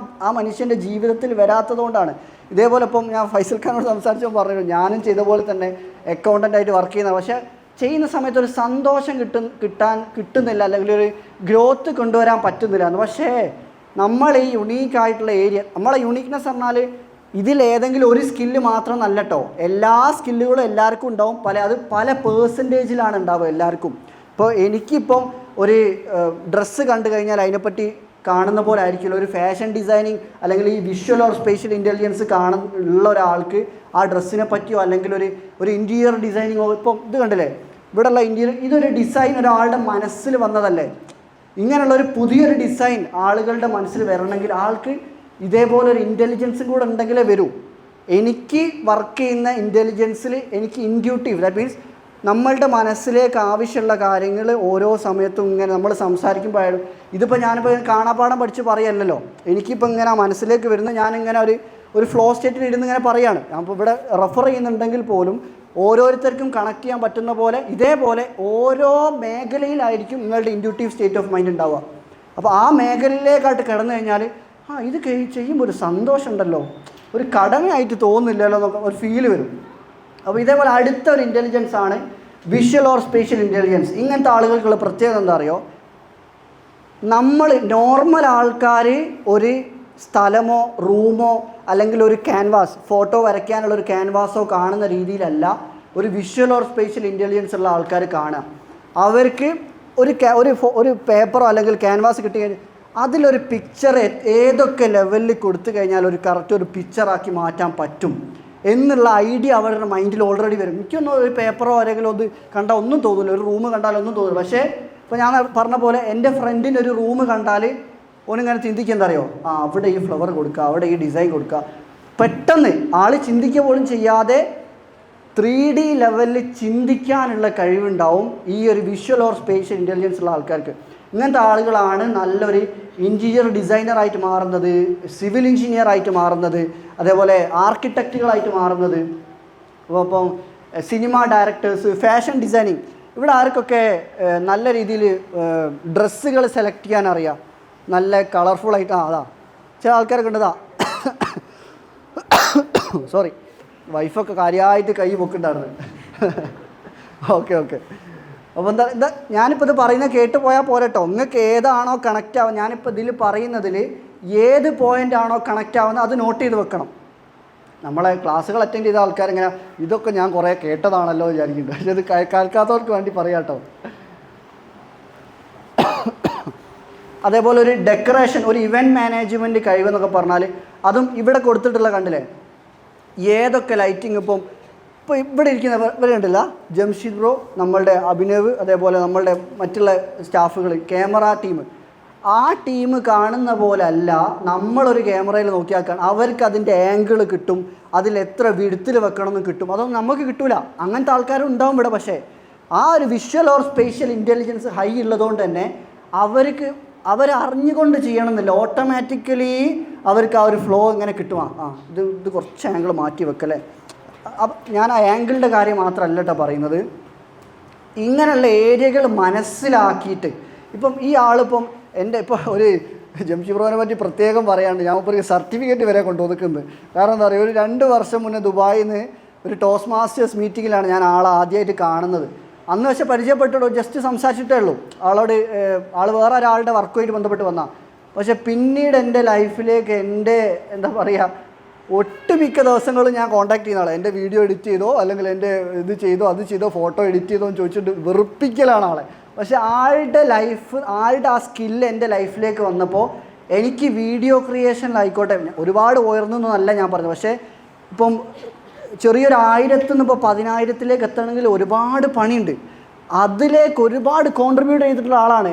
ആ മനുഷ്യൻ്റെ ജീവിതത്തിൽ വരാത്തതുകൊണ്ടാണ്. ഇതേപോലെ ഇപ്പം ഞാൻ ഫൈസൽ ഖാനോട് സംസാരിച്ചപ്പോൾ പറഞ്ഞു, ഞാനും ചെയ്ത പോലെ തന്നെ അക്കൗണ്ടൻ്റായിട്ട് വർക്ക് ചെയ്യുന്നത്. പക്ഷേ ചെയ്യുന്ന സമയത്ത് ഒരു സന്തോഷം കിട്ടുന്നില്ല അല്ലെങ്കിൽ ഒരു ഗ്രോത്ത് കൊണ്ടുവരാൻ പറ്റുന്നില്ല എന്ന്. പക്ഷേ നമ്മൾ ഈ യുണീക്കായിട്ടുള്ള ഏരിയ, നമ്മളെ യുണീക്നെസ് പറഞ്ഞാൽ ഇതിലേതെങ്കിലും ഒരു സ്കില്ല് മാത്രം നല്ല കേട്ടോ, എല്ലാ സ്കില്ലുകളും എല്ലാവർക്കും ഉണ്ടാവും, അത് പല പേഴ്സൻറ്റേജിലാണ് ഉണ്ടാവുക എല്ലാവർക്കും. ഇപ്പോൾ എനിക്കിപ്പം ഒരു ഡ്രസ്സ് കണ്ടു കഴിഞ്ഞാൽ അതിനെപ്പറ്റി കാണുന്ന പോലെ ആയിരിക്കില്ല ഒരു ഫാഷൻ ഡിസൈനിങ് അല്ലെങ്കിൽ ഈ വിഷ്വൽ ഓർ സ്പേഷ്യൽ ഇൻ്റലിജൻസ് ഉള്ള ഒരാൾക്ക് ആ ഡ്രസ്സിനെ പറ്റിയോ അല്ലെങ്കിൽ ഒരു ഇൻറ്റീരിയർ ഡിസൈനിങ്ങോ. ഇപ്പം ഇത് കണ്ടില്ലേ, ഇവിടെയുള്ള ഇൻറ്റീരിയർ, ഇതൊരു ഡിസൈൻ ഒരാളുടെ മനസ്സിൽ വന്നതല്ലേ. ഇങ്ങനെയുള്ളൊരു പുതിയൊരു ഡിസൈൻ ആളുകളുടെ മനസ്സിൽ വരണമെങ്കിൽ ആൾക്ക് ഇതേപോലെ ഒരു ഇൻ്റലിജൻസും കൂടെ ഉണ്ടെങ്കിലേ വരൂ. എനിക്ക് വർക്ക് ചെയ്യുന്ന ഇൻ്റലിജൻസിൽ എനിക്ക് ഇൻഡ്യൂട്ടീവ്, ദാറ്റ് മീൻസ് നമ്മളുടെ മനസ്സിലേക്ക് ആവശ്യമുള്ള കാര്യങ്ങൾ ഓരോ സമയത്തും ഇങ്ങനെ നമ്മൾ സംസാരിക്കുമ്പോഴായാലും, ഇതിപ്പോൾ ഞാനിപ്പോൾ കാണാപ്പാടം പഠിച്ച് പറയല്ലോ, എനിക്കിപ്പോൾ ഇങ്ങനെ മനസ്സിലേക്ക് വരുന്ന ഞാനിങ്ങനെ ഒരു ഫ്ലോ സ്റ്റേറ്റിൽ ഇരുന്ന് ഇങ്ങനെ പറയുകയാണ്. ഞാനിപ്പോൾ ഇവിടെ റെഫർ ചെയ്യുന്നുണ്ടെങ്കിൽ പോലും ഓരോരുത്തർക്കും കണക്ട് ചെയ്യാൻ പറ്റുന്ന പോലെ ഇതേപോലെ ഓരോ മേഖലയിലായിരിക്കും നിങ്ങളുടെ ഇൻഡ്യൂട്ടീവ് സ്റ്റേറ്റ് ഓഫ് മൈൻഡ് ഉണ്ടാവുക. അപ്പോൾ ആ മേഖലയിലേക്കായിട്ട് കിടന്നു കഴിഞ്ഞാൽ ഇത് ചെയ്യുമ്പോൾ ഒരു സന്തോഷമുണ്ടല്ലോ, ഒരു കടമയായിട്ട് തോന്നുന്നില്ലല്ലോ എന്നൊക്കെ ഒരു ഫീല് വരും. അപ്പോൾ ഇതേപോലെ അടുത്ത ഒരു ഇൻ്റലിജൻസ് ആണ് വിഷ്വൽ ഓർ സ്പേഷ്യൽ ഇൻ്റലിജൻസ്. ഇങ്ങനത്തെ ആളുകൾക്കുള്ള പ്രത്യേകത എന്താ അറിയോ, നമ്മൾ നോർമൽ ആൾക്കാർ ഒരു സ്ഥലമോ റൂമോ അല്ലെങ്കിൽ ഒരു ക്യാൻവാസ്, ഫോട്ടോ വരയ്ക്കാനുള്ള ഒരു ക്യാൻവാസോ കാണുന്ന രീതിയിലല്ല ഒരു വിഷ്വൽ ഓർ സ്പേഷ്യൽ ഇൻ്റലിജൻസ് ഉള്ള ആൾക്കാർ കാണുക. അവർക്ക് ഒരു പേപ്പറോ അല്ലെങ്കിൽ ക്യാൻവാസ് കിട്ടി കഴിഞ്ഞാൽ അതിലൊരു പിക്ചർ ഏതൊക്കെ ലെവലിൽ കൊടുത്തു കഴിഞ്ഞാൽ ഒരു കറക്റ്റ് ഒരു പിക്ചറാക്കി മാറ്റാൻ പറ്റും എന്നുള്ള ഐഡിയ അവരുടെ മൈൻഡിൽ ഓൾറെഡി വരും. എനിക്കൊന്നും ഒരു പേപ്പറോ ആരെങ്കിലും ഒന്ന് കണ്ടാൽ ഒന്നും തോന്നില്ല, ഒരു റൂം കണ്ടാലൊന്നും തോന്നില്ല. പക്ഷേ ഇപ്പോൾ ഞാൻ പറഞ്ഞ പോലെ എൻ്റെ ഫ്രണ്ടിൻ്റെ ഒരു റൂം കണ്ടാൽ ഓനിങ്ങനെ ചിന്തിക്കുക എന്താ അറിയോ, അവിടെ ഈ ഫ്ലവർ കൊടുക്കുക, അവിടെ ഈ ഡിസൈൻ കൊടുക്കുക. പെട്ടെന്ന് ആൾ ചിന്തിക്കുക പോലും ചെയ്യാതെ 3D ലെവലിൽ ചിന്തിക്കാനുള്ള കഴിവുണ്ടാവും ഈ ഒരു വിഷ്വൽ ഓർ സ്പേഷ്യൽ ഇൻ്റലിജൻസ് ഉള്ള ആൾക്കാർക്ക്. ഇങ്ങനത്തെ ആളുകളാണ് നല്ലൊരു ഇൻറ്റീരിയർ ഡിസൈനറായിട്ട് മാറുന്നത്, സിവിൽ എഞ്ചിനീയർ ആയിട്ട് മാറുന്നത്, അതേപോലെ ആർക്കിടെക്റ്റുകളായിട്ട് മാറുന്നത്, അപ്പം സിനിമ ഡയറക്ടേഴ്സ്, ഫാഷൻ ഡിസൈനിങ്. ഇവിടെ ആർക്കൊക്കെ നല്ല രീതിയിൽ ഡ്രസ്സുകൾ സെലക്ട് ചെയ്യാൻ അറിയാം, നല്ല കളർഫുള്ളായിട്ട്. അതാ ചില ആൾക്കാരൊക്കെ ഉണ്ടതാ സോറി, വൈഫൊക്കെ കാര്യമായിട്ട് കൈ പൊക്കുണ്ടായിരുന്നു. ഓക്കെ. അപ്പോൾ എന്താ ഞാനിപ്പോൾ ഇത് പറയുന്നത് കേട്ട് പോയാൽ പോരട്ടോ, നിങ്ങൾക്ക് ഏതാണോ കണക്റ്റ് ആവുക, ഞാനിപ്പോൾ ഇതിൽ പറയുന്നതിൽ ഏത് പോയിൻ്റ് ആണോ കണക്റ്റ് ആവുന്നത് അത് നോട്ട് ചെയ്ത് വെക്കണം. നമ്മളെ ക്ലാസ്സുകൾ അറ്റൻഡ് ചെയ്ത ആൾക്കാരിങ്ങനെ ഇതൊക്കെ ഞാൻ കുറേ കേട്ടതാണല്ലോ വിചാരിക്കുന്നുണ്ട്, പക്ഷേ ഇത് കേൾക്കാത്തവർക്ക് വേണ്ടി പറയാം കേട്ടോ. അതേപോലെ ഒരു ഡെക്കറേഷൻ, ഒരു ഇവൻറ്റ് മാനേജ്മെൻറ്റ് കഴിവെന്നൊക്കെ പറഞ്ഞാൽ അതും ഇവിടെ കൊടുത്തിട്ടുള്ള കണ്ടില്ലേ, ഏതൊക്കെ ലൈറ്റിങ്. ഇപ്പോൾ ഇവിടെ ഇരിക്കുന്ന ഇവർ കണ്ടില്ല, ജംഷിദ് ബ്രോ, നമ്മളുടെ അഭിനവ്, അതേപോലെ നമ്മളുടെ മറ്റുള്ള സ്റ്റാഫുകൾ, ക്യാമറ ടീം. ആ ടീം കാണുന്ന പോലെ അല്ല നമ്മളൊരു ക്യാമറയിൽ നോക്കിയാൽ അവർക്ക് അതിൻ്റെ ആംഗിൾ കിട്ടും, അതിൽ എത്ര വിടുത്തിൽ വെക്കണമെന്ന് കിട്ടും. അതൊന്നും നമുക്ക് കിട്ടില്ല. അങ്ങനത്തെ ആൾക്കാരും ഉണ്ടാവും ഇവിടെ. പക്ഷേ ആ ഒരു visual or spatial intelligence high ഉള്ളതുകൊണ്ട് തന്നെ അവരറിഞ്ഞുകൊണ്ട് ചെയ്യണമെന്നില്ല, ഓട്ടോമാറ്റിക്കലി അവർക്ക് ആ ഒരു ഫ്ലോ ഇങ്ങനെ കിട്ടും. ഇത് കുറച്ച് ആംഗിൾ മാറ്റി വെക്കല്ലേ. ഞാൻ ആ ആംഗിളിൻ്റെ കാര്യം മാത്രമല്ല കേട്ടോ പറയുന്നത്, ഇങ്ങനെയുള്ള ഏരിയകൾ മനസ്സിലാക്കിയിട്ട്. ഇപ്പം ഈ ആളിപ്പം എൻ്റെ ഇപ്പോൾ ഒരു ജംഷിദ് ബ്രോനെ പറ്റി പ്രത്യേകം പറയാണ്ട്, ഞാൻ ഇപ്പോൾ ഒരു സർട്ടിഫിക്കറ്റ് വരെ കൊണ്ടുവന്നിട്ടുണ്ട്. കാരണം എന്താ പറയുക, ഒരു 2 വർഷം മുന്നേ ദുബായിൽ നിന്ന് ഒരു ടോസ്റ്റ് മാസ്റ്റേഴ്സ് മീറ്റിങ്ങിലാണ് ഞാൻ ആളെ ആദ്യമായിട്ട് കാണുന്നത്. അന്ന് പക്ഷേ പരിചയപ്പെട്ടോ, ജസ്റ്റ് സംസാരിച്ചിട്ടേ ഉള്ളൂ. ആൾ വേറെ ഒരാളുടെ വർക്കുമായിട്ട് ബന്ധപ്പെട്ട് വന്നാൽ. പക്ഷേ പിന്നീട് എൻ്റെ ലൈഫിലേക്ക് എൻ്റെ എന്താ പറയുക, ഒട്ടുമിക്ക ദിവസങ്ങളും ഞാൻ കോൺടാക്ട് ചെയ്യുന്ന ആളെ, എൻ്റെ വീഡിയോ എഡിറ്റ് ചെയ്തോ അല്ലെങ്കിൽ എൻ്റെ ഇത് ചെയ്തോ അത് ചെയ്തോ ഫോട്ടോ എഡിറ്റ് ചെയ്തോ എന്ന് ചോദിച്ചിട്ട് വെറുപ്പിക്കലാണ് ആളെ. പക്ഷേ ആളുടെ ആ സ്കില്ല് എൻ്റെ ലൈഫിലേക്ക് വന്നപ്പോൾ എനിക്ക് വീഡിയോ ക്രിയേഷനിലായിക്കോട്ടെ, ഒരുപാട് ഉയർന്നൊന്നുമല്ല ഞാൻ പറഞ്ഞത്, പക്ഷേ ഇപ്പം ചെറിയൊരു 1000 നിന്ന് ഇപ്പോൾ 10,000 എത്തണമെങ്കിൽ ഒരുപാട് പണിയുണ്ട്. അതിലേക്ക് ഒരുപാട് കോൺട്രിബ്യൂട്ട് ചെയ്തിട്ടുള്ള ആളാണ്.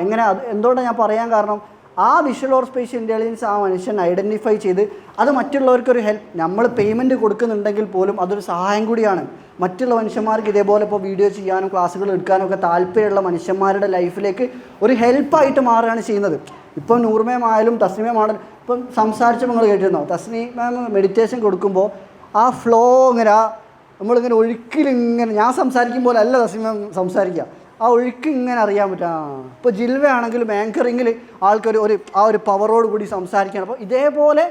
എന്തുകൊണ്ടാണ് ഞാൻ പറയാൻ കാരണം, ആ വിഷ്വൽ ഓർ സ്പേഷ്യൽ ഇൻ്റലിജൻസ് ആ മനുഷ്യൻ ഐഡൻറ്റിഫൈ ചെയ്ത് അത് മറ്റുള്ളവർക്കൊരു ഹെൽപ്പ്, നമ്മൾ പേയ്മെൻറ്റ് കൊടുക്കുന്നുണ്ടെങ്കിൽ പോലും അതൊരു സഹായം കൂടിയാണ്. മറ്റുള്ള മനുഷ്യന്മാർക്ക് ഇതേപോലെ ഇപ്പോൾ വീഡിയോ ചെയ്യാനും ക്ലാസ്സുകൾ എടുക്കാനും ഒക്കെ താല്പര്യമുള്ള മനുഷ്യന്മാരുടെ ലൈഫിലേക്ക് ഒരു ഹെൽപ്പായിട്ട് മാറുകയാണ് ചെയ്യുന്നത്. ഇപ്പം നൂർ മാം ആയാലും തസ്നി മാം ഇപ്പം സംസാരിച്ചപ്പോൾ നിങ്ങൾ കേട്ടിരുന്നോ, തസ്നി മാം മെഡിറ്റേഷൻ കൊടുക്കുമ്പോൾ ആ ഫ്ലോ ഇങ്ങനെ നമ്മളിങ്ങനെ ഒഴുക്കിലിങ്ങനെ, ഞാൻ സംസാരിക്കുമ്പോൾ അല്ല തസ്നി മാം സംസാരിക്കുക, ആ ഒഴുക്ക് ഇങ്ങനെ അറിയാൻ പറ്റും. ഇപ്പോൾ ജിൽവ ആണെങ്കിലും ആങ്കറിങ്ങിൽ ആൾക്കാർ ആ ഒരു പവറോട് കൂടി സംസാരിക്കുകയാണ്. അപ്പോൾ ഇതേപോലെ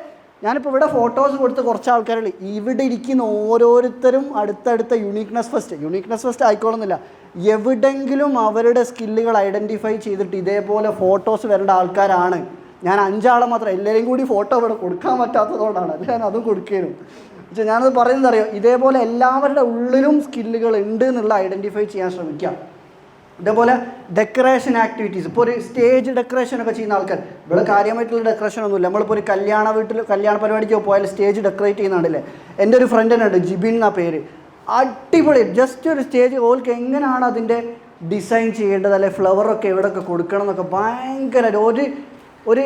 ഞാനിപ്പോൾ ഇവിടെ ഫോട്ടോസ് കൊടുത്ത് കുറച്ച് ആൾക്കാരുണ്ട്, ഇവിടെ ഇരിക്കുന്ന ഓരോരുത്തരും അടുത്തടുത്ത യുണീക്നെസ് ഫസ്റ്റ് ആയിക്കോളുന്നില്ല, എവിടെങ്കിലും അവരുടെ സ്കില്ലുകൾ ഐഡൻറ്റിഫൈ ചെയ്തിട്ട് ഇതേപോലെ ഫോട്ടോസ് വരേണ്ട ആൾക്കാരാണ്. ഞാൻ 5 ആളെ മാത്രം എല്ലാവരെയും കൂടി ഫോട്ടോ ഇവിടെ കൊടുക്കാൻ പറ്റാത്തതുകൊണ്ടാണ്, അല്ല ഞാൻ അതും കൊടുക്കേനും. പക്ഷേ ഞാനത് പറയുന്നത് അറിയാം, ഇതേപോലെ എല്ലാവരുടെ ഉള്ളിലും സ്കില്ലുകൾ ഉണ്ട് എന്നുള്ള ഐഡൻറ്റിഫൈ ചെയ്യാൻ ശ്രമിക്കുക. ഇതേപോലെ ഡെക്കറേഷൻ ആക്ടിവിറ്റീസ്, ഇപ്പോൾ ഒരു സ്റ്റേജ് ഡെക്കറേഷനൊക്കെ ചെയ്യുന്ന ആൾക്കാർ, ഇവിടെ കാര്യമായിട്ടുള്ള ഡെക്കറേഷൻ ഒന്നുമില്ല. നമ്മളിപ്പോൾ ഒരു കല്യാണ പരിപാടിക്ക് പോയാൽ സ്റ്റേജ് ഡെക്കറേറ്റ് ചെയ്യുന്നുണ്ടല്ലേ. എൻ്റെ ഒരു ഫ്രണ്ട് തന്നെ ഉണ്ട്, ജിബിൻ എന്നാ പേര്. അടിപൊളി, ജസ്റ്റ് ഒരു സ്റ്റേജ് ഓൾക്ക് എങ്ങനെയാണ് അതിൻ്റെ ഡിസൈൻ ചെയ്യേണ്ടത്, അല്ലെ ഫ്ലവറൊക്കെ എവിടെയൊക്കെ കൊടുക്കണം എന്നൊക്കെ ഭയങ്കര ഒരു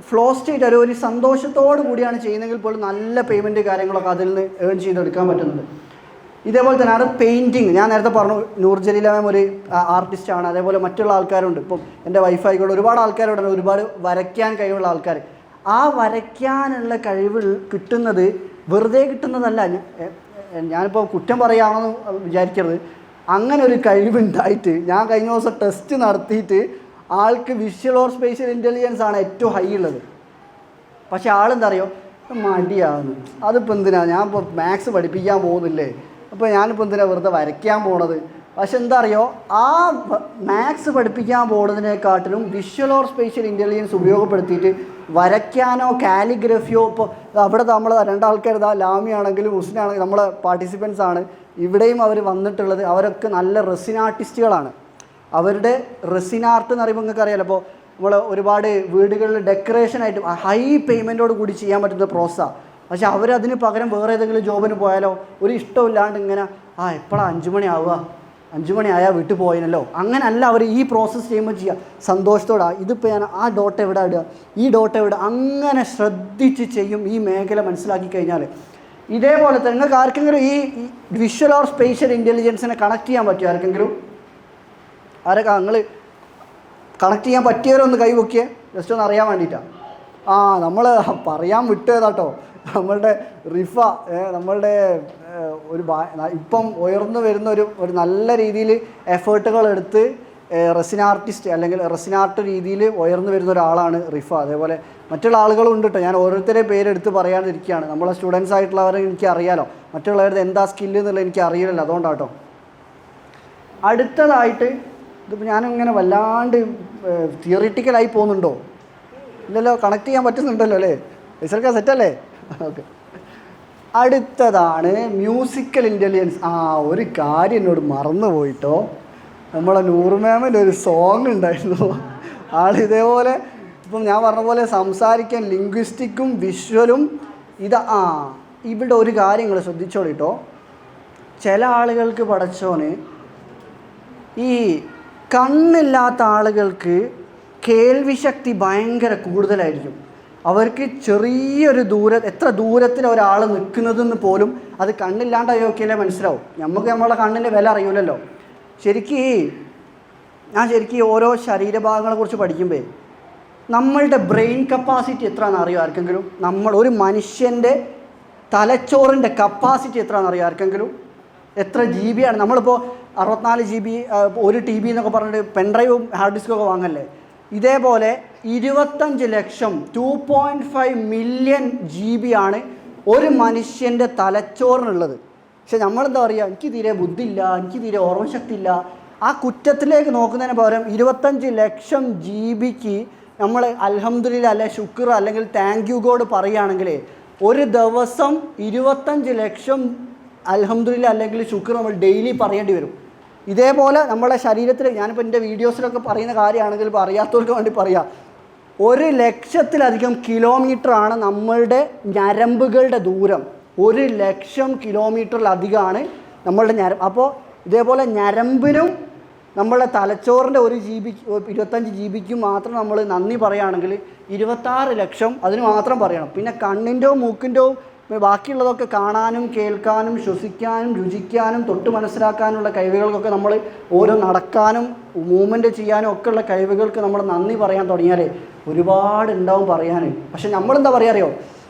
ഫ്ലോ സ്റ്റേറ്റ്, ഒരു സന്തോഷത്തോടു കൂടിയാണ് ചെയ്യുന്നതെങ്കിൽ പോലും നല്ല പേയ്മെൻറ്റ് കാര്യങ്ങളൊക്കെ അതിൽ നിന്ന് ഏൺ ചെയ്തെടുക്കാൻ പറ്റുന്നുണ്ട്. ഇതേപോലെ തന്നെയാണ് പെയിൻറ്റിങ്. ഞാൻ നേരത്തെ പറഞ്ഞു നൂർ ജലീല മാം ഒരു ആർട്ടിസ്റ്റാണ്. അതേപോലെ മറ്റുള്ള ആൾക്കാരുണ്ട്. ഇപ്പം എൻ്റെ വൈഫായിക്കോട്ടെ ഒരുപാട് ആൾക്കാരുണ്ട്, ഒരുപാട് വരയ്ക്കാൻ കഴിവുള്ള ആൾക്കാർ. ആ വരയ്ക്കാനുള്ള കഴിവ് കിട്ടുന്നത് വെറുതെ കിട്ടുന്നതല്ല. ഞാനിപ്പോൾ കുറ്റം പറയുകയാണെന്ന് വിചാരിക്കരുത്. അങ്ങനെ ഒരു കഴിവുണ്ടായിട്ട് ഞാൻ കഴിഞ്ഞ ദിവസം ടെസ്റ്റ് നടത്തിയിട്ട് ആൾക്ക് വിഷ്വൽ ഓർ സ്പേഷ്യൽ ഇൻ്റലിജൻസ് ആണ് ഏറ്റവും ഹൈ ഉള്ളത്. പക്ഷെ ആളെന്താ അറിയോ, മടിയാകുന്നു. അതിപ്പോൾ എന്തിനാ, ഞാൻ ഇപ്പോൾ മാത്സ് പഠിപ്പിക്കാൻ പോകുന്നില്ലേ, അപ്പോൾ ഞാനിപ്പോൾ എന്തിനാ വെറുതെ വരയ്ക്കാൻ പോണത്. പക്ഷെ എന്താ അറിയോ, ആ മാത്സ് പഠിപ്പിക്കാൻ പോകുന്നതിനെക്കാട്ടിലും വിഷ്വൽ ഓർ സ്പേഷ്യൽ ഇൻ്റലിജൻസ് ഉപയോഗപ്പെടുത്തിയിട്ട് വരയ്ക്കാനോ കാലിഗ്രഫിയോ, ഇപ്പോൾ അവിടെ നമ്മൾ 2 ആൾക്കാർ, ലാമിയാണെങ്കിലും ഹുസ്നാണെങ്കിലും നമ്മളെ പാർട്ടിസിപ്പൻസ് ആണ്. ഇവിടെയും അവർ വന്നിട്ടുള്ളത്, അവരൊക്കെ നല്ല റെസിൻ ആർട്ടിസ്റ്റുകളാണ്. അവരുടെ റെസിൻ ആർട്ട് എന്ന് പറയുമ്പോൾ നിങ്ങൾക്ക് അറിയാലോ, അപ്പോൾ നമ്മൾ ഒരുപാട് വീടുകളിൽ ഡെക്കറേഷനായിട്ട് ഹൈ പേയ്മെൻറ്റോട് കൂടി ചെയ്യാൻ പറ്റുന്ന പ്രോസസ്സാണ്. പക്ഷെ അവരതിന് പകരം വേറെ ഏതെങ്കിലും ജോബിന് പോയാലോ ഒരു ഇഷ്ടമില്ലാണ്ട് ഇങ്ങനെ എപ്പോഴാണ് 5 മണി ആവുക, 5 മണി ആയാൽ വീട്ടിൽ പോയിനല്ലോ, അങ്ങനെയല്ല അവർ ഈ പ്രോസസ്സ് ചെയ്യുമ്പോൾ ചെയ്യുക സന്തോഷത്തോടെ. ഇതിപ്പോൾ ഞാൻ ആ ഡോട്ട് എവിടെ ഇടുക, ഈ ഡോട്ട് എവിടെ, അങ്ങനെ ശ്രദ്ധിച്ച് ചെയ്യും ഈ മേഖല മനസ്സിലാക്കി കഴിഞ്ഞാൽ. ഇതേപോലെ തന്നെ നിങ്ങൾക്ക് ആർക്കെങ്കിലും ഈ വിഷ്വൽ ഓർ സ്പേഷ്യൽ ഇൻ്റലിജൻസിനെ കണക്ട് ചെയ്യാൻ പറ്റുമോ? ആരൊക്കെ നിങ്ങൾ കണക്ട് ചെയ്യാൻ പറ്റിയവരൊന്ന് കൈവക്കിയേ, ജസ്റ്റ് ഒന്ന് അറിയാൻ വേണ്ടിയിട്ടാണ്. നമ്മൾ പറയാൻ വിട്ടേതാട്ടോ, നമ്മളുടെ റിഫ, നമ്മളുടെ ഇപ്പം ഉയർന്നു വരുന്ന ഒരു നല്ല രീതിയിൽ എഫേർട്ടുകൾ എടുത്ത് റെസിൻ ആർട്ടിസ്റ്റ് അല്ലെങ്കിൽ റെസിൻ ആർട്ട് രീതിയിൽ ഉയർന്നു വരുന്ന ഒരാളാണ് റിഫ. അതേപോലെ മറ്റുള്ള ആളുകളും ഉണ്ട് കേട്ടോ. ഞാൻ ഓരോരുത്തരെ പേരെടുത്ത് പറയാതിരിക്കുകയാണ്. നമ്മളെ സ്റ്റുഡൻസ് ആയിട്ടുള്ളവരെ എനിക്ക് അറിയാലോ, മറ്റുള്ളവരുടെ എന്താ സ്കില്ല് എന്നുള്ളത് എനിക്ക് അറിയില്ലല്ലോ, അതുകൊണ്ടാട്ടോ. അടുത്തതായിട്ട് ഇതിപ്പോൾ ഞാനിങ്ങനെ വല്ലാണ്ട് തിയറിറ്റിക്കലായി പോകുന്നുണ്ടോ? ഇല്ലല്ലോ, കണക്ട് ചെയ്യാൻ പറ്റുന്നുണ്ടല്ലോ അല്ലേ? റിസൾട്ട് സെറ്റല്ലേ? ഓക്കെ. അടുത്തതാണ് മ്യൂസിക്കൽ ഇൻ്റലിജൻസ്. ഒരു കാര്യം എന്നോട് മറന്നു പോയിട്ടോ, നമ്മളെ നൂറ് മാമിൻ്റെ ഒരു സോങ് ഉണ്ടായിരുന്നു. ഇതേപോലെ ഇപ്പം ഞാൻ പറഞ്ഞ പോലെ സംസാരിക്കാൻ ലിംഗ്വിസ്റ്റിക്കും വിഷ്വലും ഇവിടെ ഒരു കാര്യം നിങ്ങൾ ശ്രദ്ധിച്ചോളിട്ടോ. ചില ആളുകൾക്ക് പടച്ചോന് ഈ കണ്ണില്ലാത്ത ആളുകൾക്ക് കേൾവിശക്തി ഭയങ്കര കൂടുതലായിരിക്കും. അവർക്ക് ചെറിയൊരു എത്ര ദൂരത്തിൽ ഒരാൾ നിൽക്കുന്നതെന്ന് പോലും അത് കണ്ണില്ലാണ്ടായി നോക്കിയാലേ മനസ്സിലാവും. നമുക്ക് നമ്മളെ കണ്ണിൻ്റെ വില അറിയില്ലല്ലോ. ശരിക്കും ഓരോ ശരീരഭാഗങ്ങളെക്കുറിച്ച് പഠിക്കുമ്പോൾ നമ്മളുടെ ബ്രെയിൻ കപ്പാസിറ്റി എത്രയാണെന്ന് അറിയോ ആർക്കെങ്കിലും? ഒരു മനുഷ്യൻ്റെ തലച്ചോറിൻ്റെ കപ്പാസിറ്റി എത്രയാണെന്ന് അറിയോ ആർക്കെങ്കിലും? എത്ര GB ആണ്? നമ്മളിപ്പോൾ 64 GB 1 TB എന്നൊക്കെ പറഞ്ഞിട്ട് പെൻഡ്രൈവും ഹാർഡ് ഡിസ്കൊക്കെ വാങ്ങല്ലേ. ഇതേപോലെ 25 ലക്ഷം 2.5 മില്യൺ GB ആണ് ഒരു മനുഷ്യൻ്റെ തലച്ചോറിനുള്ളത്. പക്ഷെ നമ്മളെന്താ പറയുക, എനിക്ക് തീരെ ബുദ്ധിയില്ല, എനിക്ക് തീരെ ഓർമ്മശക്തി ഇല്ല, ആ കുറ്റത്തിലേക്ക് നോക്കുന്നതിന് പകരം 25 ലക്ഷം GB നമ്മൾ അൽഹംദുലില്ലാ അല്ലെ ശുക്ർ അല്ലെങ്കിൽ താങ്ക് യു ഗോഡ് പറയുകയാണെങ്കിൽ ഒരു ദിവസം 25 ലക്ഷം അൽഹംദുലില്ലാ അല്ലെങ്കിൽ ശുക്ർ നമ്മൾ ഡെയിലി പറയേണ്ടി വരും. ഇതേപോലെ നമ്മളെ ശരീരത്തിൽ, ഞാനിപ്പോൾ എൻ്റെ വീഡിയോസിലൊക്കെ പറയുന്ന കാര്യമാണെങ്കിൽ ഇപ്പോൾ അറിയാത്തവർക്ക് വേണ്ടി പറയാം, 1 ലക്ഷത്തിലധികം കിലോമീറ്ററാണ് നമ്മളുടെ ഞരമ്പുകളുടെ ദൂരം. 1 ലക്ഷം കിലോമീറ്ററിലധികമാണ് നമ്മളുടെ അപ്പോൾ ഇതേപോലെ ഞരമ്പിനും നമ്മളുടെ തലച്ചോറിൻ്റെ 1 GB 25 GB മാത്രം നമ്മൾ നന്ദി പറയുകയാണെങ്കിൽ 26 ലക്ഷം അതിന് മാത്രം പറയണം. പിന്നെ കണ്ണിൻ്റെയോ മൂക്കിൻ്റെയോ ബാക്കിയുള്ളതൊക്കെ കാണാനും കേൾക്കാനും ശ്വസിക്കാനും രുചിക്കാനും തൊട്ട് മനസ്സിലാക്കാനുള്ള കഴിവുകൾക്കൊക്കെ നമ്മൾ ഓരോ നടക്കാനും മൂവ്മെൻറ്റ് ചെയ്യാനും ഒക്കെ ഉള്ള കഴിവുകൾക്ക് നമ്മൾ നന്ദി പറയാൻ തുടങ്ങിയാൽ ഒരുപാട് ഉണ്ടാവും പറയാൻ. പക്ഷെ നമ്മളെന്താ പറയുക അറിയോ,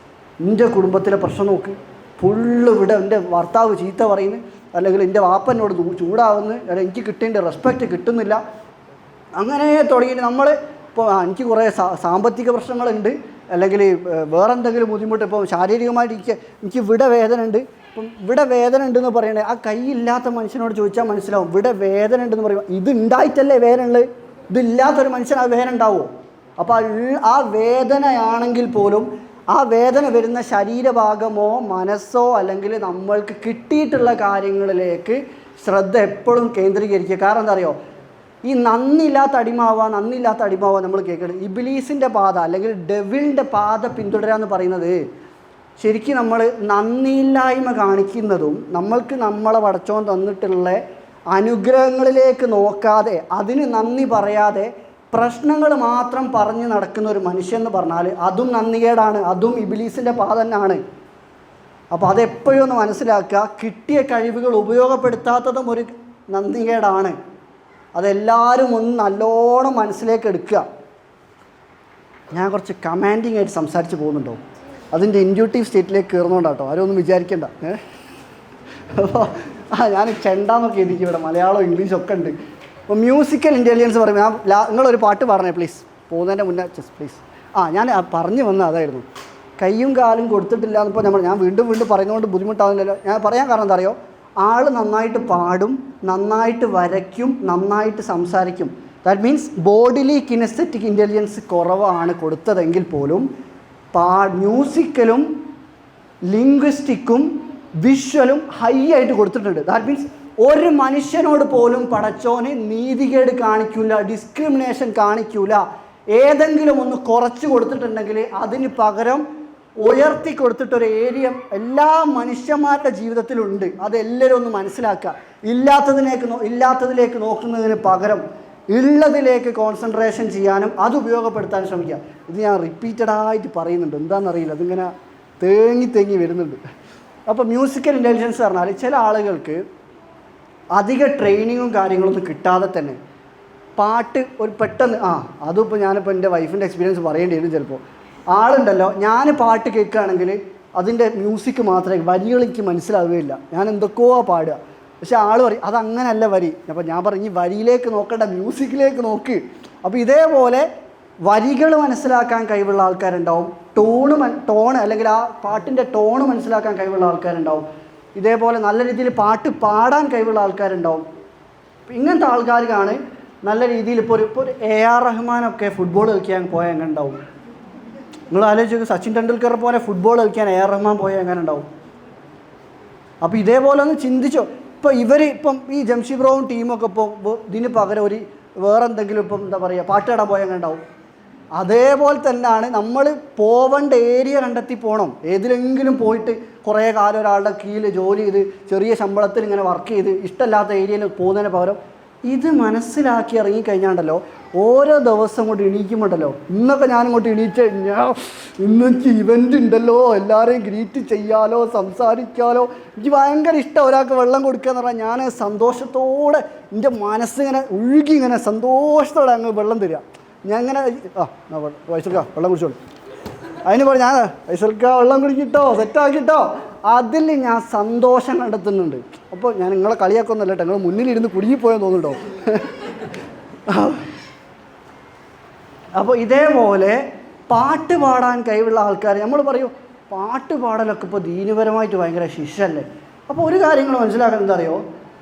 എൻ്റെ കുടുംബത്തിലെ പ്രശ്നം നോക്ക്, ഫുള്ള് ഇവിടെ എൻ്റെ ഭർത്താവ് ചീത്ത പറയുന്നു, അല്ലെങ്കിൽ എൻ്റെ വാപ്പനോട് ചൂടാവുന്നു, അല്ലെങ്കിൽ എനിക്ക് കിട്ടേണ്ട റെസ്പെക്റ്റ് കിട്ടുന്നില്ല, അങ്ങനെ തുടങ്ങിയിട്ട് നമ്മൾ ഇപ്പോൾ എനിക്ക് കുറേ സാമ്പത്തിക പ്രശ്നങ്ങളുണ്ട്, അല്ലെങ്കിൽ വേറെ എന്തെങ്കിലും ബുദ്ധിമുട്ട്, ഇപ്പോൾ ശാരീരികമായിട്ട് എനിക്ക് ഇവിടെ വേദന ഉണ്ട്. ഇപ്പം ഇവിടെ വേദന ഉണ്ടെന്ന് പറയണേ, ആ കൈയില്ലാത്ത മനുഷ്യനോട് ചോദിച്ചാൽ മനസ്സിലാവും ഇവിടെ വേദന ഉണ്ടെന്ന് പറയുമ്പോൾ ഇത് ഉണ്ടായിട്ടല്ലേ വേദന ഉള്ളത്. ഇതില്ലാത്തൊരു മനുഷ്യൻ ആ വേദന ഉണ്ടാവുമോ? അപ്പോൾ ആ വേദനയാണെങ്കിൽ പോലും ആ വേദന വരുന്ന ശരീരഭാഗമോ മനസ്സോ അല്ലെങ്കിൽ നമ്മൾക്ക് കിട്ടിയിട്ടുള്ള കാര്യങ്ങളിലേക്ക് ശ്രദ്ധ എപ്പോഴും കേന്ദ്രീകരിക്കുക. കാരണം എന്താ അറിയോ, ഈ നന്ദിയില്ലാത്ത അടിമാവുക നമ്മൾ കേൾക്കുന്നത് ഇബ്ലീസിൻ്റെ പാത അല്ലെങ്കിൽ ഡെവിളിൻ്റെ പാത പിന്തുടരുക എന്ന് പറയുന്നത് ശരിക്കും നമ്മൾ നന്ദിയില്ലായ്മ കാണിക്കുന്നതും നമ്മൾക്ക് നമ്മളെ പടച്ചോൻ തന്നിട്ടുള്ള അനുഗ്രഹങ്ങളിലേക്ക് നോക്കാതെ അതിന് നന്ദി പറയാതെ പ്രശ്നങ്ങൾ മാത്രം പറഞ്ഞ് നടക്കുന്ന ഒരു മനുഷ്യൻ എന്ന് പറഞ്ഞാൽ അതും നന്ദികേടാണ്, അതും ഇബ്ലീസിൻ്റെ പാത തന്നെയാണ്. അപ്പോൾ അതെപ്പോഴും ഒന്ന് മനസ്സിലാക്കുക. കിട്ടിയ കഴിവുകൾ ഉപയോഗപ്പെടുത്താത്തതും ഒരു നന്ദികേടാണ്. അതെല്ലാവരും ഒന്ന് നല്ലോണം മനസ്സിലേക്ക് എടുക്കുക. ഞാൻ കുറച്ച് കമാൻഡിങ് ആയിട്ട് സംസാരിച്ച് പോകുന്നുണ്ടോ, അതിൻ്റെ ഇൻഡ്യൂട്ടീവ് സ്റ്റേറ്റിലേക്ക് കയറുന്നതുകൊണ്ടാട്ടോ, ആരും ഒന്നും വിചാരിക്കേണ്ട. അപ്പോൾ ഞാൻ ചെണ്ടാന്നൊക്കെ എനിക്ക് ഇവിടെ മലയാളം ഇംഗ്ലീഷൊക്കെ ഉണ്ട്. അപ്പോൾ മ്യൂസിക്കൽ ഇൻ്റലിജൻസ് പറയുമ്പോൾ നിങ്ങളൊരു പാട്ട് പറഞ്ഞേ പ്ലീസ്, പോകുന്നതിൻ്റെ മുന്നേ പ്ലീസ്. ഞാൻ പറഞ്ഞു വന്നത് അതായിരുന്നു, കയ്യും കാലും കൊടുത്തിട്ടില്ല എന്നിപ്പോൾ ഞാൻ വീണ്ടും പറയുന്നതുകൊണ്ട് ബുദ്ധിമുട്ടാവുന്നില്ലല്ലോ. ഞാൻ പറയാൻ കാരണം എന്താ അറിയോ, ആൾ നന്നായിട്ട് പാടും, നന്നായിട്ട് വരയ്ക്കും, നന്നായിട്ട് സംസാരിക്കും. That means bodily kinaesthetic intelligence കുറവാണ് കൊടുത്തതെങ്കിൽ പോലും മ്യൂസിക്കലും ലിംഗ്വിസ്റ്റിക്കും വിഷ്വലും ഹൈ ആയിട്ട് കൊടുത്തിട്ടുണ്ട്. ദാറ്റ് മീൻസ് ഒരു മനുഷ്യനോട് പോലും പടച്ചോന് നീതികേട് കാണിക്കില്ല, ഡിസ്ക്രിമിനേഷൻ കാണിക്കില്ല. ഏതെങ്കിലും ഒന്ന് കുറച്ച് കൊടുത്തിട്ടുണ്ടെങ്കിൽ അതിന് പകരം ഉയർത്തി കൊടുത്തിട്ടൊരു ഏരിയ എല്ലാ മനുഷ്യന്മാരുടെ ജീവിതത്തിലുണ്ട്. അതെല്ലാവരും ഒന്ന് മനസ്സിലാക്കുക. ഇല്ലാത്തതിലേക്ക് നോക്കുന്നതിന് പകരം ഉള്ളതിലേക്ക് കോൺസെൻട്രേഷൻ ചെയ്യാനും അത് ഉപയോഗപ്പെടുത്താൻ ശ്രമിക്കുക. ഇത് ഞാൻ റിപ്പീറ്റഡായിട്ട് പറയുന്നുണ്ട്, എന്താണെന്നറിയില്ല, അതിങ്ങനെ തേങ്ങി വരുന്നുണ്ട്. അപ്പോൾ മ്യൂസിക്കൽ ഇൻ്റലിജൻസ് പറഞ്ഞാൽ ചില ആളുകൾക്ക് അധിക ട്രെയിനിങ്ങും കാര്യങ്ങളൊന്നും കിട്ടാതെ തന്നെ പാട്ട് ഒരു പെട്ടെന്ന് അതിപ്പോൾ ഞാനിപ്പോൾ എൻ്റെ വൈഫിൻ്റെ എക്സ്പീരിയൻസ് പറയേണ്ടി വരും. ചിലപ്പോൾ ആളുണ്ടല്ലോ, ഞാൻ പാട്ട് കേൾക്കുകയാണെങ്കിൽ അതിൻ്റെ മ്യൂസിക് മാത്രമേ വരികൾ എനിക്ക് മനസ്സിലാവുകയില്ല, ഞാൻ എന്തൊക്കെയോ പാടുക. പക്ഷേ ആൾ പറയും അതങ്ങനല്ല വരി. അപ്പോൾ ഞാൻ പറയും ഈ വരിയിലേക്ക് നോക്കണ്ട, മ്യൂസിക്കിലേക്ക് നോക്ക്. അപ്പോൾ ഇതേപോലെ വരികൾ മനസ്സിലാക്കാൻ കഴിവുള്ള ആൾക്കാരുണ്ടാവും, ടോൺ അല്ലെങ്കിൽ ആ പാട്ടിൻ്റെ ടോണ് മനസ്സിലാക്കാൻ കഴിവുള്ള ആൾക്കാരുണ്ടാവും. ഇതേപോലെ നല്ല രീതിയിൽ പാട്ട് പാടാൻ കഴിവുള്ള ആൾക്കാരുണ്ടാവും. ഇങ്ങനത്തെ ആൾക്കാർക്കാണ് നല്ല രീതിയിൽ ഇപ്പോൾ ഒരു AR റഹ്മാനൊക്കെ ഫുട്ബോൾ കളിക്കാൻ പോയാൽ എങ്ങനെ ഉണ്ടാവും? നിങ്ങൾ ആലോചിച്ച്, സച്ചിൻ ടെണ്ടുൽക്കർ പോലെ ഫുട്ബോൾ കളിക്കാൻ AR റഹ്മാൻ പോയാൽ എങ്ങനെ ഉണ്ടാവും? അപ്പോൾ ഇതേപോലെ ഒന്ന് ചിന്തിച്ചോ. ഇപ്പം ഈ ജംഷീദ് ബ്രോവും ടീമൊക്കെ ഇപ്പോൾ ഇതിന് പകരം വേറെ എന്തെങ്കിലും ഇപ്പം എന്താ പറയുക പാട്ട് പാടാൻ പോയാൽ എങ്ങനെ ഉണ്ടാവും? അതേപോലെ തന്നെയാണ് നമ്മൾ പോവേണ്ട ഏരിയ കണ്ടെത്തി പോകണം. ഏതിലെങ്കിലും പോയിട്ട് കുറേ കാലം ഒരാളുടെ കീഴിൽ ജോലി ചെയ്ത് ചെറിയ ശമ്പളത്തിൽ ഇങ്ങനെ വർക്ക് ചെയ്ത് ഇഷ്ടമില്ലാത്ത ഏരിയയിൽ പോകുന്നതിന് പകരം ഇത് മനസ്സിലാക്കി ഇറങ്ങിക്കഴിഞ്ഞാണ്ടല്ലോ ഓരോ ദിവസം കൊണ്ട് എണീക്കുമ്പോണ്ടല്ലോ, ഇന്നൊക്കെ ഞാനിങ്ങോട്ട് എണീറ്റ് കഴിഞ്ഞാൽ ഇന്നൊക്കെ ഇവൻ്റ് ഉണ്ടല്ലോ, എല്ലാവരെയും ഗ്രീറ്റ് ചെയ്യാലോ സംസാരിക്കാലോ. എനിക്ക് ഭയങ്കര ഇഷ്ടം ഒരാൾക്ക് വെള്ളം കൊടുക്കുക എന്ന് പറഞ്ഞാൽ ഞാൻ സന്തോഷത്തോടെ എൻ്റെ മനസ്സിങ്ങനെ ഒഴുകി ഇങ്ങനെ സന്തോഷത്തോടെ അങ്ങ് വെള്ളം തരിക. ഞാൻ ഇങ്ങനെ വൈസൽക്ക വെള്ളം കുടിച്ചോളൂ, അതിന് പറഞ്ഞു ഞാൻ വൈസൽക്ക വെള്ളം കുടിക്കിട്ടോ സെറ്റാക്കിട്ടോ, അതിൽ ഞാൻ സന്തോഷം കണ്ടെത്തുന്നുണ്ട്. അപ്പോൾ ഞാൻ നിങ്ങളെ കളിയാക്കൊന്നുമല്ല കേട്ടോ, നിങ്ങൾ മുന്നിലിരുന്ന് കുടുങ്ങിപ്പോയെന്ന് തോന്നുന്നുണ്ടോ? അപ്പോൾ ഇതേപോലെ പാട്ട് പാടാൻ കഴിവുള്ള ആൾക്കാർ നമ്മൾ പറയും പാട്ട് പാടലൊക്കെ ഇപ്പോൾ ദീനപരമായിട്ട് ഭയങ്കര ശിക്ഷല്ലേ. അപ്പോൾ ഒരു കാര്യങ്ങൾ മനസ്സിലാക്കാൻ എന്താ അറിയോ,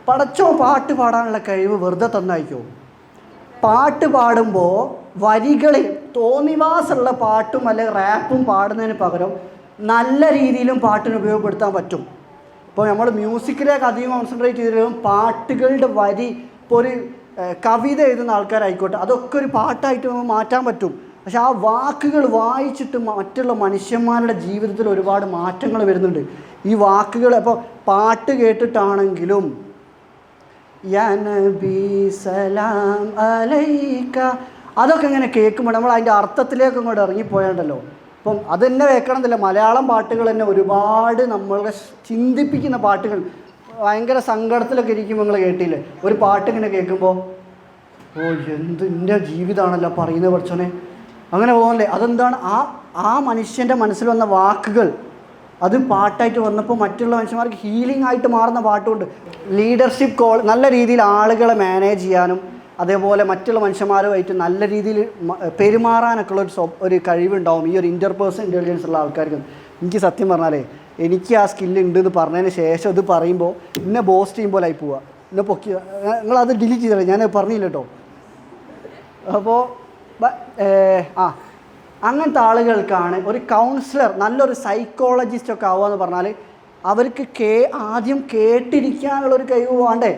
പടച്ചോ പാട്ട് പാടാനുള്ള കഴിവ് വെറുതെ തന്നായിക്കോ. പാട്ട് പാടുമ്പോൾ വരികളിൽ തോന്നിവാസമുള്ള പാട്ടും അല്ലെങ്കിൽ റാപ്പും പാടുന്നതിന് പകരം നല്ല രീതിയിലും പാട്ടിന് ഉപയോഗപ്പെടുത്താൻ പറ്റും. ഇപ്പോൾ നമ്മൾ മ്യൂസിക്കിലേക്ക് അധികം കോൺസെൻട്രേറ്റ് ചെയ്തിട്ടും പാട്ടുകളുടെ വരി, ഇപ്പോൾ ഒരു കവിത എഴുതുന്ന ആൾക്കാരായിക്കോട്ടെ, അതൊക്കെ ഒരു പാട്ടായിട്ട് നമുക്ക് മാറ്റാൻ പറ്റും. പക്ഷെ ആ വാക്കുകൾ വായിച്ചിട്ട് മറ്റുള്ള മനുഷ്യന്മാരുടെ ജീവിതത്തിൽ ഒരുപാട് മാറ്റങ്ങൾ വരുന്നുണ്ട്. ഈ വാക്കുകൾ ഇപ്പോൾ പാട്ട് കേട്ടിട്ടാണെങ്കിലും യാ നബി സലാം അലൈക അതൊക്കെ ഇങ്ങനെ കേൾക്കുമ്പോൾ നമ്മൾ അതിൻ്റെ അർത്ഥത്തിലേക്ക് ഇങ്ങോട്ട് ഇറങ്ങിപ്പോയാണ്ടല്ലോ. അപ്പം അത് തന്നെ കേൾക്കണമെന്നില്ല, മലയാളം പാട്ടുകൾ തന്നെ ഒരുപാട് നമ്മളെ ചിന്തിപ്പിക്കുന്ന പാട്ടുകൾ. ഭയങ്കര സങ്കടത്തിലൊക്കെ ഇരിക്കുമ്പോൾ നിങ്ങൾ കേട്ടില്ലേ ഒരു പാട്ട് ഇങ്ങനെ കേൾക്കുമ്പോൾ, എൻ്റെ ജീവിതമാണല്ലോ പറയുന്നത് പഠിച്ചോനെ, അങ്ങനെ പോകുന്നില്ലേ. അതെന്താണ് ആ മനുഷ്യൻ്റെ മനസ്സിൽ വന്ന വാക്കുകൾ അത് പാട്ടായിട്ട് വന്നപ്പോൾ മറ്റുള്ള മനുഷ്യന്മാർക്ക് ഹീലിംഗ് ആയിട്ട് മാറുന്ന പാട്ടുമുണ്ട്. ലീഡർഷിപ്പ് നല്ല രീതിയിൽ ആളുകളെ മാനേജ് ചെയ്യാനും അതേപോലെ മറ്റുള്ള മനുഷ്യന്മാരുമായിട്ട് നല്ല രീതിയിൽ പെരുമാറാനൊക്കെ ഉള്ള ഒരു കഴിവുണ്ടാവും ഈ ഒരു ഇൻ്റർപേഴ്സണൽ ഇൻ്റലിജൻസ് ഉള്ള ആൾക്കാർക്ക്. എനിക്ക് സത്യം പറഞ്ഞാലേ എനിക്ക് ആ സ്കില്ല് ഉണ്ടെന്ന് പറഞ്ഞതിന് ശേഷം ഇത് പറയുമ്പോൾ എന്നെ ബോസ്റ്റ് ചെയ്യുമ്പോൾ ആയി പോവുക, എന്നെ പൊക്കി നിങ്ങളത് ഡിലീറ്റ് ചെയ്തല്ലേ, ഞാൻ പറഞ്ഞില്ല കേട്ടോ. അപ്പോൾ അങ്ങനത്തെ ആളുകൾക്കാണ് ഒരു കൗൺസിലർ, നല്ലൊരു സൈക്കോളജിസ്റ്റൊക്കെ ആവുക എന്ന് പറഞ്ഞാൽ അവർക്ക് ആദ്യം കേട്ടിരിക്കാനുള്ളൊരു കഴിവ് വേണ്ടേ.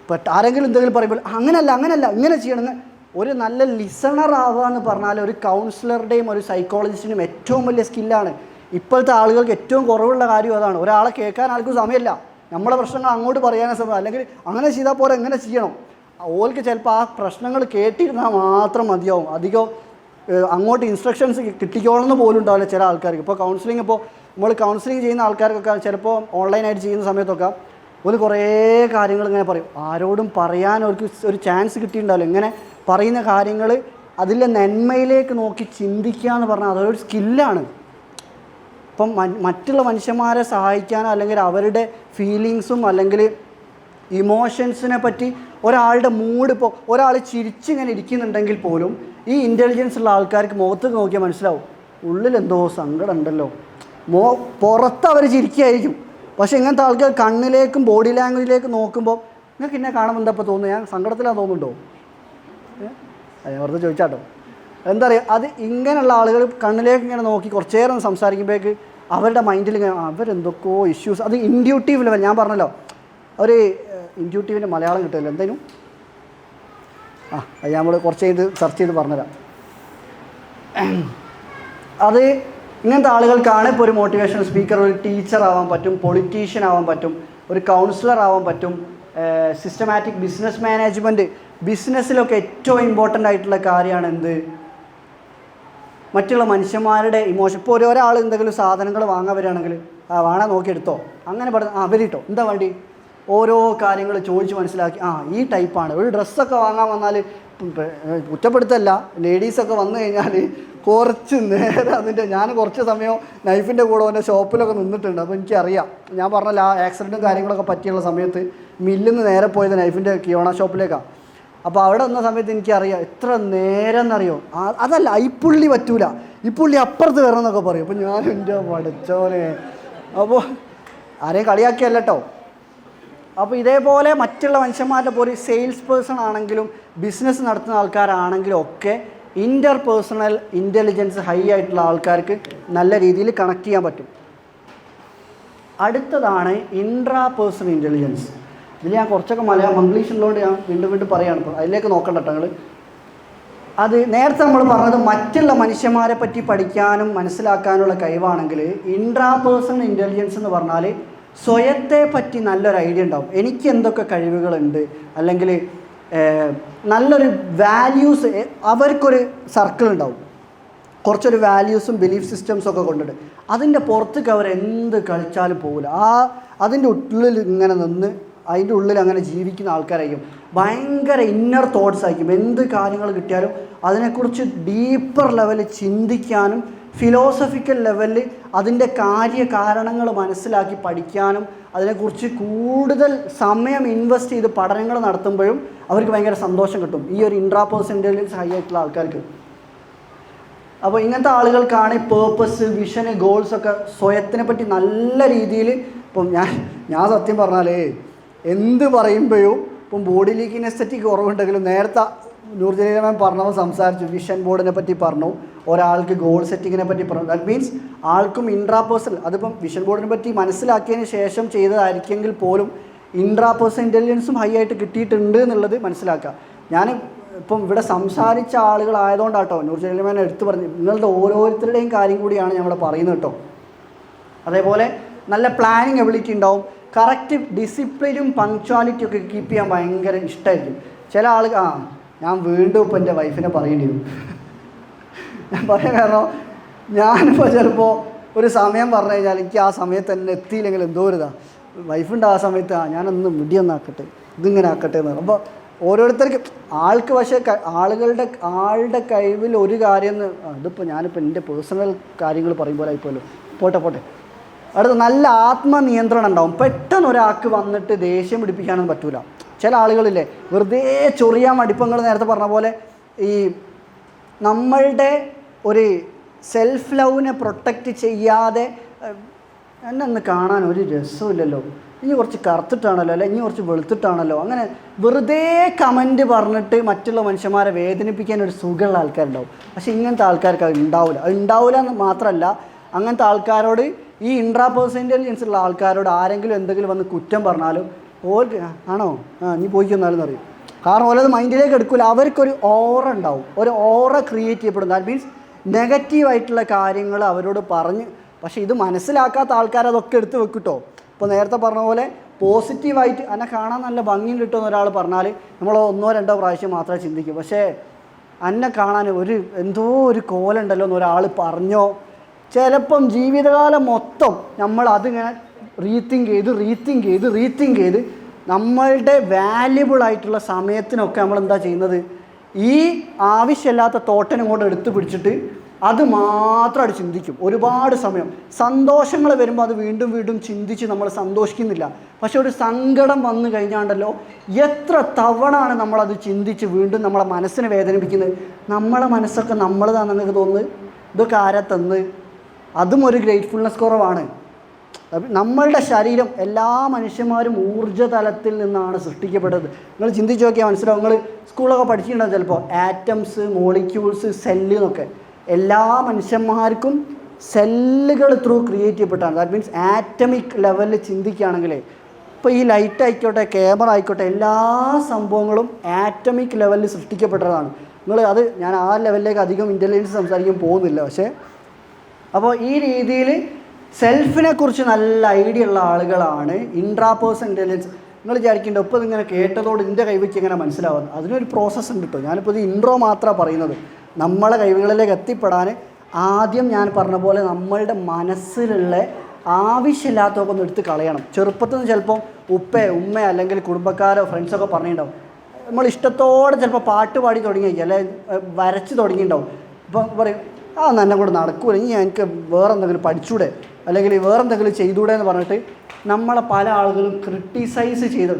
ഇപ്പം ആരെങ്കിലും എന്തെങ്കിലും പറയുമ്പോൾ അങ്ങനല്ല ഇങ്ങനെ ചെയ്യണമെന്ന് ഒരു നല്ല ലിസണർ ആവുക എന്ന് പറഞ്ഞാൽ ഒരു കൗൺസിലറുടെയും ഒരു സൈക്കോളജിസ്റ്റിനും ഏറ്റവും വലിയ സ്കില്ലാണ്. ഇപ്പോഴത്തെ ആളുകൾക്ക് ഏറ്റവും കുറവുള്ള കാര്യം അതാണ്. ഒരാളെ കേൾക്കാൻ ആർക്കും സമയമില്ല, നമ്മളെ പ്രശ്നങ്ങൾ അങ്ങോട്ട് പറയാനേ സമയം, അല്ലെങ്കിൽ അങ്ങനെ ചെയ്താൽ പോലെ എങ്ങനെ ചെയ്യണം. ഓൾക്ക് ചിലപ്പോൾ ആ പ്രശ്നങ്ങൾ കേട്ടിരുന്നാൽ മാത്രം മതിയാവും. അധികം അങ്ങോട്ട് ഇൻസ്ട്രക്ഷൻസ് കിട്ടിക്കോളെന്ന് പോലും ഉണ്ടാവില്ല ചില ആൾക്കാർക്ക്. ഇപ്പോൾ നമ്മൾ കൗൺസിലിംഗ് ചെയ്യുന്ന ആൾക്കാർക്കൊക്കെ ചിലപ്പോൾ ഓൺലൈനായിട്ട് ചെയ്യുന്ന സമയത്തൊക്കെ ഒരു കുറേ കാര്യങ്ങൾ ഇങ്ങനെ പറയും. ആരോടും പറയാൻ അവർക്ക് ഒരു ചാൻസ് കിട്ടിയിട്ടുണ്ടാവില്ല. ഇങ്ങനെ പറയുന്ന കാര്യങ്ങൾ അതിലെ നന്മയിലേക്ക് നോക്കി ചിന്തിക്കുക എന്ന് പറഞ്ഞാൽ അതൊരു സ്കില്ലാണ്. ഇപ്പം മറ്റുള്ള മനുഷ്യന്മാരെ സഹായിക്കാനോ അല്ലെങ്കിൽ അവരുടെ ഫീലിങ്സും അല്ലെങ്കിൽ ഇമോഷൻസിനെ പറ്റി ഒരാളുടെ മൂഡ്, ഇപ്പോൾ ഒരാൾ ചിരിച്ചിങ്ങനെ ഇരിക്കുന്നുണ്ടെങ്കിൽ പോലും ഈ ഇൻ്റലിജൻസ് ഉള്ള ആൾക്കാർക്ക് മുഖത്ത് നോക്കിയാൽ മനസ്സിലാവും ഉള്ളിലെന്തോ സങ്കടം ഉണ്ടല്ലോ. പുറത്ത് അവർ ചിരിക്കുകയായിരിക്കും, പക്ഷേ ഇങ്ങനത്തെ ആൾക്കാർ കണ്ണിലേക്കും ബോഡി ലാംഗ്വേജിലേക്കും നോക്കുമ്പോൾ നിങ്ങൾക്ക് എന്നെ കാണുമ്പോൾ എന്താ ഇപ്പോൾ തോന്നുന്നു, ഞാൻ സങ്കടത്തിലാണെന്ന് തോന്നുന്നുണ്ടോ? വെറുതെ ചോദിച്ചാട്ടോ. എന്താ പറയുക, അത് ഇങ്ങനെയുള്ള ആളുകൾ കണ്ണിലേക്ക് ഇങ്ങനെ നോക്കി കുറച്ച് നേരം സംസാരിക്കുമ്പോഴേക്ക് അവരുടെ മൈൻഡിൽ ഇങ്ങനെ അവരെന്തൊക്കെയോ ഇഷ്യൂസ്, അത് ഇൻഡ്യൂട്ടീവ് ലെവൽ. ഞാൻ പറഞ്ഞല്ലോ ഒരു ഇൻഡ്യൂട്ടീവിൻ്റെ മലയാളം കിട്ടുമല്ലോ എന്തേനും, അത് നമ്മൾ കുറച്ച് സെർച്ച് ചെയ്ത് പറഞ്ഞുതരാം. അത് ഇങ്ങനത്തെ ആളുകൾക്കാണ് ഇപ്പോൾ ഒരു മോട്ടിവേഷണൽ സ്പീക്കർ, ഒരു ടീച്ചർ ആവാൻ പറ്റും, പൊളിറ്റീഷ്യൻ ആവാൻ പറ്റും, ഒരു കൗൺസിലർ ആവാൻ പറ്റും, സിസ്റ്റമാറ്റിക് ബിസിനസ് മാനേജ്മെൻറ്റ്. ബിസിനസ്സിലൊക്കെ ഏറ്റവും ഇമ്പോർട്ടൻ്റ് ആയിട്ടുള്ള കാര്യമാണ് എന്ത്, മറ്റുള്ള മനുഷ്യന്മാരുടെ ഇമോഷൻ. ഇപ്പോൾ ഒരാൾ എന്തെങ്കിലും സാധനങ്ങൾ വാങ്ങാൻ വരികയാണെങ്കിൽ വേണേൽ നോക്കിയെടുത്തോ, അങ്ങനെ പറഞ്ഞ് വരിട്ടോ, എന്താ വേണ്ടി, ഓരോ കാര്യങ്ങൾ ചോദിച്ച് മനസ്സിലാക്കി ഈ ടൈപ്പാണ്. ഒരു ഡ്രസ്സൊക്കെ വാങ്ങാൻ വന്നാൽ കുറ്റപ്പെടുത്തല്ല, ലേഡീസൊക്കെ വന്നു കഴിഞ്ഞാൽ കുറച്ച് നേരം ഞാൻ കുറച്ച് സമയം നൈഫിൻ്റെ കൂടെ എൻ്റെ ഷോപ്പിലൊക്കെ നിന്നിട്ടുണ്ട്. അപ്പോൾ എനിക്കറിയാം, ഞാൻ പറഞ്ഞ ആക്സിഡൻറ്റും കാര്യങ്ങളൊക്കെ പറ്റിയുള്ള സമയത്ത് മില്ലിൽ നിന്ന് നേരെ പോയത് നൈഫിൻ്റെ കിയോണ ഷോപ്പിലേക്കാണ്. അപ്പോൾ അവിടെ വന്ന സമയത്ത് എനിക്കറിയാം എത്ര നേരം എന്നറിയോ. അതല്ല ഈ പുള്ളി പറ്റൂല, ഈ പുള്ളി അപ്പുറത്ത് വരണം എന്നൊക്കെ പറയും. അപ്പോൾ ഞാൻ എൻ്റെ പഠിച്ചോനെ, അപ്പോൾ ആരെയും കളിയാക്കിയല്ല കേട്ടോ. അപ്പോൾ ഇതേപോലെ മറ്റുള്ള മനുഷ്യന്മാരുടെ പോലെ സെയിൽസ് പേഴ്സൺ ആണെങ്കിലും ബിസിനസ് നടത്തുന്ന ആൾക്കാരാണെങ്കിലും ഒക്കെ ഇൻ്റർപേഴ്സണൽ ഇൻ്റലിജൻസ് ഹൈ ആയിട്ടുള്ള ആൾക്കാർക്ക് നല്ല രീതിയിൽ കണക്ട് ചെയ്യാൻ പറ്റും. അടുത്തതാണ് ഇൻട്രാ പേഴ്സണൽ ഇൻ്റലിജൻസ്. ഇതിൽ ഞാൻ കുറച്ചൊക്കെ ഇംഗ്ലീഷ് ഉള്ളതുകൊണ്ട് ഞാൻ വീണ്ടും പറയുകയാണ്. ഇപ്പോൾ അതിലേക്ക് നോക്കണ്ട കേട്ടോ നിങ്ങൾ. അത് നേരത്തെ നമ്മൾ പറഞ്ഞത് മറ്റുള്ള മനുഷ്യന്മാരെ പറ്റി പഠിക്കാനും മനസ്സിലാക്കാനുള്ള കഴിവാണെങ്കിൽ ഇൻട്രാ പേഴ്സണൽ ഇൻ്റലിജൻസ് എന്ന് പറഞ്ഞാൽ സ്വയത്തെ പറ്റി നല്ലൊരു ഐഡിയ ഉണ്ടാവും. എനിക്ക് എന്തൊക്കെ കഴിവുകളുണ്ട്, അല്ലെങ്കിൽ നല്ലൊരു വാല്യൂസ്, അവർക്കൊരു സർക്കിൾ ഉണ്ടാവും, കുറച്ചൊരു വാല്യൂസും ബിലീഫ് സിസ്റ്റംസും ഒക്കെ കൊണ്ടിട്ട് അതിൻ്റെ പുറത്തേക്ക് അവർ എന്ത് കളിച്ചാലും പോകില്ല. അതിൻ്റെ ഉള്ളിൽ ഇങ്ങനെ നിന്ന് അതിൻ്റെ ഉള്ളിൽ അങ്ങനെ ജീവിക്കുന്ന ആൾക്കാരായിരിക്കും. ഭയങ്കര ഇന്നർ തോട്ട്സ് ആയിരിക്കും. എന്ത് കാര്യങ്ങൾ കിട്ടിയാലും അതിനെക്കുറിച്ച് ഡീപ്പർ ലെവലിൽ ചിന്തിക്കാനും ഫിലോസഫിക്കൽ ലെവലിൽ അതിൻ്റെ കാര്യകാരണങ്ങൾ മനസ്സിലാക്കി പഠിക്കാനും അതിനെക്കുറിച്ച് കൂടുതൽ സമയം ഇൻവെസ്റ്റ് ചെയ്ത് പഠനങ്ങൾ നടത്തുമ്പോഴും അവർക്ക് ഭയങ്കര സന്തോഷം കിട്ടും, ഈ ഒരു ഇൻട്രാപേഴ്സണൽ ഇൻ്റലിജൻസ് ഹൈ ആയിട്ടുള്ള ആൾക്കാർക്ക്. അപ്പോൾ ഇങ്ങനത്തെ ആളുകൾക്കാണ് പേർപ്പസ്, വിഷന്, ഗോൾസൊക്കെ സ്വയത്തിനെ പറ്റി നല്ല രീതിയിൽ. ഇപ്പം ഞാൻ സത്യം പറഞ്ഞാലേ എന്ത് പറയുമ്പോഴും ഇപ്പം ബോഡിയിലേക്ക് എസ്തെറ്റിക് കുറവുണ്ടെങ്കിലും നേരത്തെ നൂർജലീലമാൻ പറഞ്ഞവൻ സംസാരിച്ചു, വിഷൻ ബോർഡിനെ പറ്റി പറഞ്ഞു, ഒരാൾക്ക് ഗോൾ സെറ്റിങ്ങിനെ പറ്റി പറഞ്ഞു. ദാറ്റ് മീൻസ് ആൾക്കും ഇൻട്രാപേഴ്സണൽ, അതിപ്പം വിഷൻ ബോർഡിനെ പറ്റി മനസ്സിലാക്കിയതിന് ശേഷം ചെയ്തതായിരിക്കെങ്കിൽ പോലും ഇൻട്രാപേഴ്സണൽ ഇൻ്റലിജൻസും ഹൈ ആയിട്ട് കിട്ടിയിട്ടുണ്ട് എന്നുള്ളത് മനസ്സിലാക്കുക. ഞാൻ ഇപ്പം ഇവിടെ സംസാരിച്ച ആളുകളായതുകൊണ്ടാട്ടോ നൂർജലീലമാൻ എടുത്തു പറഞ്ഞു, നിങ്ങളുടെ ഓരോരുത്തരുടെയും കാര്യം കൂടിയാണ് ഞങ്ങൾ പറയുന്നത് കേട്ടോ. അതേപോലെ നല്ല പ്ലാനിങ് എബിലിറ്റി ഉണ്ടാവും, കറക്റ്റ് ഡിസിപ്ലിനും പങ്ക്ച്വാലിറ്റിയും ഒക്കെ കീപ്പ് ചെയ്യാൻ ഭയങ്കര ഇഷ്ടമായിരിക്കും. ചില ആളുകൾ ഞാൻ വീണ്ടും ഇപ്പോൾ എൻ്റെ വൈഫിനെ പറയേണ്ടി വരും. ഞാൻ പറയാൻ കാരണം ഞാനിപ്പോൾ ചിലപ്പോൾ ഒരു സമയം പറഞ്ഞു കഴിഞ്ഞാൽ എനിക്ക് ആ സമയത്ത് തന്നെ എത്തിയില്ലെങ്കിൽ എന്തോ ഒരു വൈഫുണ്ട് ആ സമയത്ത് ഞാനൊന്ന് മിടിയൊന്നാക്കട്ടെ, ഇതിങ്ങനെ ആക്കട്ടെ എന്ന്. അപ്പോൾ ഓരോരുത്തർക്ക് ആൾക്ക് പക്ഷേ ആളുടെ കഴിവിൽ ഒരു കാര്യം ഇതിപ്പോൾ ഞാനിപ്പോൾ എൻ്റെ പേഴ്സണൽ കാര്യങ്ങൾ പറയുമ്പോൾ ആയിപ്പോലോ, പോട്ടെ. അടുത്ത നല്ല ആത്മനിയന്ത്രണം ഉണ്ടാവും. പെട്ടെന്ന് ഒരാൾക്ക് വന്നിട്ട് ദേഷ്യം പിടിപ്പിക്കാനൊന്നും പറ്റൂല. ചില ആളുകളില്ലേ വെറുതെ ചൊറിയാൻ മടിപ്പങ്ങൾ നേരത്തെ പറഞ്ഞ പോലെ ഈ നമ്മളുടെ ഒരു സെൽഫ് ലവിനെ പ്രൊട്ടക്റ്റ് ചെയ്യാതെ എന്നെ ഒന്ന് കാണാൻ ഒരു രസമില്ലല്ലോ, ഇനി കുറച്ച് കറുത്തിട്ടാണല്ലോ, അല്ലെ ഇനി കുറച്ച് വെളുത്തിട്ടാണല്ലോ, അങ്ങനെ വെറുതെ കമൻറ്റ് പറഞ്ഞിട്ട് മറ്റുള്ള മനുഷ്യന്മാരെ വേദനിപ്പിക്കാൻ ഒരു സുഖമുള്ള ആൾക്കാരുണ്ടാവും. പക്ഷേ ഇങ്ങനത്തെ ആൾക്കാർക്ക് അത് ഉണ്ടാവില്ല എന്ന് മാത്രമല്ല, അങ്ങനത്തെ ആൾക്കാരോട് ഈ ഇൻട്രാപേഴ്സണൽ ഇൻ്റലിജൻസ് ഉള്ള ആൾക്കാരോട് ആരെങ്കിലും എന്തെങ്കിലും വന്ന് കുറ്റം പറഞ്ഞാലും ഓർക്ക് ആണോ നീ പോയിക്കൊന്നാലും അറിയും. കാരണം ഓരോ മൈൻഡിലേക്ക് എടുക്കില്ല. അവർക്കൊരു ഓറ ഉണ്ടാവും, ഒരു ഓറ ക്രിയേറ്റ് ചെയ്യപ്പെടും. ദാറ്റ് മീൻസ് നെഗറ്റീവായിട്ടുള്ള കാര്യങ്ങൾ അവരോട് പറഞ്ഞ്, പക്ഷേ ഇത് മനസ്സിലാക്കാത്ത ആൾക്കാർ അതൊക്കെ എടുത്ത് വെക്കിട്ടോ. ഇപ്പോൾ നേരത്തെ പറഞ്ഞ പോലെ പോസിറ്റീവായിട്ട് എന്നെ കാണാൻ നല്ല ഭംഗിയും കിട്ടുമെന്ന് ഒരാൾ പറഞ്ഞാൽ നമ്മൾ 1-2 പ്രാവശ്യം മാത്രമേ ചിന്തിക്കൂ. പക്ഷേ എന്നെ കാണാൻ എന്തോ ഒരു കോലുണ്ടല്ലോ എന്ന് ഒരാൾ പറഞ്ഞോ, ചിലപ്പം ജീവിതകാലം മൊത്തം നമ്മൾ അതിങ്ങനെ റീത്തിങ്ക് ചെയ്ത് നമ്മളുടെ വാല്യബിളായിട്ടുള്ള സമയത്തിനൊക്കെ നമ്മളെന്താ ചെയ്യുന്നത്, ഈ ആവശ്യമില്ലാത്ത തോട്ടനും കൊണ്ട് എടുത്തു പിടിച്ചിട്ട് അത് മാത്രമായിട്ട് ചിന്തിക്കും ഒരുപാട് സമയം. സന്തോഷങ്ങൾ വരുമ്പോൾ അത് വീണ്ടും ചിന്തിച്ച് നമ്മൾ സന്തോഷിക്കുന്നില്ല. പക്ഷെ ഒരു സങ്കടം വന്നു കഴിഞ്ഞാണ്ടല്ലോ എത്ര തവണയാണ് നമ്മളത് ചിന്തിച്ച് വീണ്ടും നമ്മളെ മനസ്സിനെ വേദനിപ്പിക്കുന്നത്. നമ്മളെ മനസ്സൊക്കെ നമ്മളതാണെന്ന് നിങ്ങൾക്ക് തോന്നുന്നത്. ഇതൊക്കെ ആരാ തന്ന്? അതും ഒരു ഗ്രേറ്റ്ഫുൾനെസ് കുറവാണ്. നമ്മളുടെ ശരീരം എല്ലാ മനുഷ്യന്മാരും ഊർജ്ജതലത്തിൽ നിന്നാണ് സൃഷ്ടിക്കപ്പെട്ടത്. നിങ്ങൾ ചിന്തിച്ച് നോക്കിയാൽ മനസ്സിലാവും. നിങ്ങൾ സ്കൂളൊക്കെ പഠിച്ചിട്ടുണ്ടാവും ചിലപ്പോൾ, ആറ്റംസ്, മോളിക്യൂൾസ്, സെല്ല് എന്നൊക്കെ. എല്ലാ മനുഷ്യന്മാർക്കും സെല്ലുകൾ ത്രൂ ക്രിയേറ്റ് ചെയ്യപ്പെട്ടാണ്. ദാറ്റ് മീൻസ് ആറ്റമിക് ലെവലിൽ ചിന്തിക്കുകയാണെങ്കിൽ ഇപ്പോൾ ഈ ലൈറ്റ് ആയിക്കോട്ടെ, ക്യാമറ ആയിക്കോട്ടെ, എല്ലാ സംഭവങ്ങളും ആറ്റമിക് ലെവലിൽ സൃഷ്ടിക്കപ്പെട്ടതാണ്. അത് ഞാൻ ആ ലെവലിലേക്ക് അധികം ഇൻ്റലിജൻസ് സംസാരിക്കാൻ പോകുന്നില്ല. പക്ഷേ അപ്പോൾ ഈ രീതിയിൽ സെൽഫിനെ കുറിച്ച് നല്ല ഐഡിയ ഉള്ള ആളുകളാണ് ഇൻട്രാപേഴ്സണൽ ഇൻ്റലിജൻസ്. നിങ്ങൾ വിചാരിക്കേണ്ട ഇപ്പോൾ ഇതിങ്ങനെ കേട്ടതോട് എൻ്റെ കൈവയ്ക്ക് എങ്ങനെ മനസ്സിലാവുന്നത്? അതിനൊരു പ്രോസസ്സ് ഉണ്ട് കേട്ടോ. ഞാനിപ്പോൾ ഇത് ഇൻട്രോ മാത്രമാണ് പറയുന്നത്. നമ്മളെ കഴിവുകളിലേക്ക് എത്തിപ്പെടാൻ ആദ്യം ഞാൻ പറഞ്ഞ പോലെ നമ്മളുടെ മനസ്സിലുള്ള ആവശ്യമില്ലാത്തതൊക്കെ ഒന്ന് എടുത്ത് കളയണം. ചെറുപ്പത്തിൽ നിന്ന് ചിലപ്പം ഉമ്മ അല്ലെങ്കിൽ കുടുംബക്കാരോ ഫ്രണ്ട്സൊക്കെ പറഞ്ഞിട്ടുണ്ടാവും. നമ്മൾ ഇഷ്ടത്തോടെ ചിലപ്പോൾ പാട്ട് പാടി തുടങ്ങിയിരിക്കും, അല്ലെങ്കിൽ വരച്ച് തുടങ്ങിയിട്ടുണ്ടാവും. ഇപ്പം പറയും എന്നെ കൂടെ നടക്കൂല, ഇനി എനിക്ക് വേറെ എന്തെങ്കിലും പഠിച്ചൂടെ, അല്ലെങ്കിൽ വേറെ എന്തെങ്കിലും ചെയ്തൂടെ എന്ന് പറഞ്ഞിട്ട് നമ്മളെ പല ആളുകളും ക്രിട്ടിസൈസ് ചെയ്ത്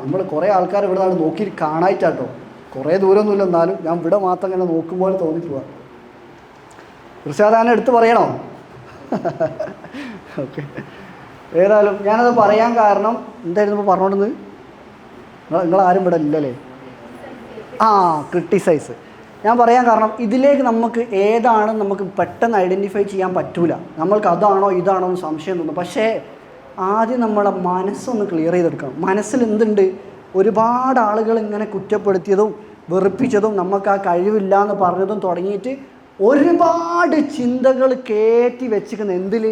നമ്മൾ കുറേ ആൾക്കാർ ഇവിടെ നാട് നോക്കി കാണായിട്ടാട്ടോ. കുറേ ദൂരമൊന്നുമില്ല, എന്നാലും ഞാൻ ഇവിടെ മാത്രം ഇങ്ങനെ നോക്കുമ്പോൾ തോന്നിട്ട് പോവാം. കൃഷാദാനെ എടുത്ത് പറയണോ? ഓക്കെ, ഏതായാലും ഞാനത് പറയാൻ കാരണം എന്തായിരുന്നു ഇപ്പോൾ പറഞ്ഞോണ്ടെന്ന്? നിങ്ങളാരും ഇവിടെ ഇല്ലല്ലേ? ക്രിട്ടിസൈസ് ഞാൻ പറയാൻ കാരണം ഇതിലേക്ക് നമുക്ക് ഏതാണെന്ന് നമുക്ക് പെട്ടെന്ന് ഐഡൻറ്റിഫൈ ചെയ്യാൻ പറ്റൂല. നമ്മൾക്ക് അതാണോ ഇതാണോ എന്ന് സംശയം തോന്നും. പക്ഷേ ആദ്യം നമ്മളെ മനസ്സൊന്ന് ക്ലിയർ ചെയ്തെടുക്കണം. മനസ്സിൽ എന്തുണ്ട്? ഒരുപാട് ആളുകൾ ഇങ്ങനെ കുറ്റപ്പെടുത്തിയതും വെറുപ്പിച്ചതും നമുക്ക് ആ കഴിവില്ല എന്ന് പറഞ്ഞതും തുടങ്ങിയിട്ട് ഒരുപാട് ചിന്തകൾ കയറ്റി വെച്ചിരിക്കുന്ന എന്തിൽ?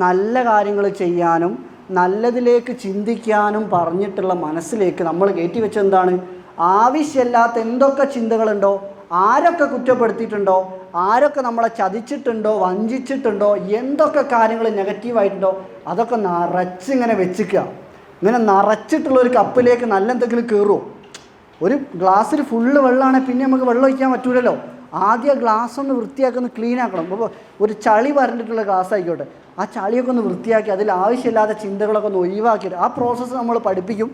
നല്ല കാര്യങ്ങൾ ചെയ്യാനും നല്ലതിലേക്ക് ചിന്തിക്കാനും പറഞ്ഞിട്ടുള്ള മനസ്സിലേക്ക് നമ്മൾ കയറ്റി വെച്ചെന്താണ്? ആവശ്യമില്ലാത്ത എന്തൊക്കെ ചിന്തകളുണ്ടോ, ആരൊക്കെ കുറ്റപ്പെടുത്തിയിട്ടുണ്ടോ, ആരൊക്കെ നമ്മളെ ചതിച്ചിട്ടുണ്ടോ, വഞ്ചിച്ചിട്ടുണ്ടോ, എന്തൊക്കെ കാര്യങ്ങൾ നെഗറ്റീവായിട്ടുണ്ടോ അതൊക്കെ നിറച്ചിങ്ങനെ വെച്ചിക്കുക. ഇങ്ങനെ നിറച്ചിട്ടുള്ളൊരു കപ്പിലേക്ക് നല്ല എന്തെങ്കിലും കയറുമോ? ഒരു ഗ്ലാസ്സിൽ ഫുള്ള് വെള്ളമാണെങ്കിൽ പിന്നെ നമുക്ക് വെള്ളം ഒഴിക്കാൻ പറ്റൂലല്ലോ. ആദ്യം ഗ്ലാസ് ഒന്ന് വൃത്തിയാക്കി ക്ലീൻ ആക്കണം. അപ്പോൾ ഒരു ചളി പറഞ്ഞിട്ടുള്ള ഗ്ലാസ് ആയിക്കോട്ടെ, ആ ചളിയൊക്കെ ഒന്ന് വൃത്തിയാക്കി അതിൽ ആവശ്യമില്ലാത്ത ചിന്തകളൊക്കെ ഒന്ന് ഒഴിവാക്കിയിട്ട് ആ പ്രോസസ്സ് നമ്മൾ പഠിപ്പിക്കും.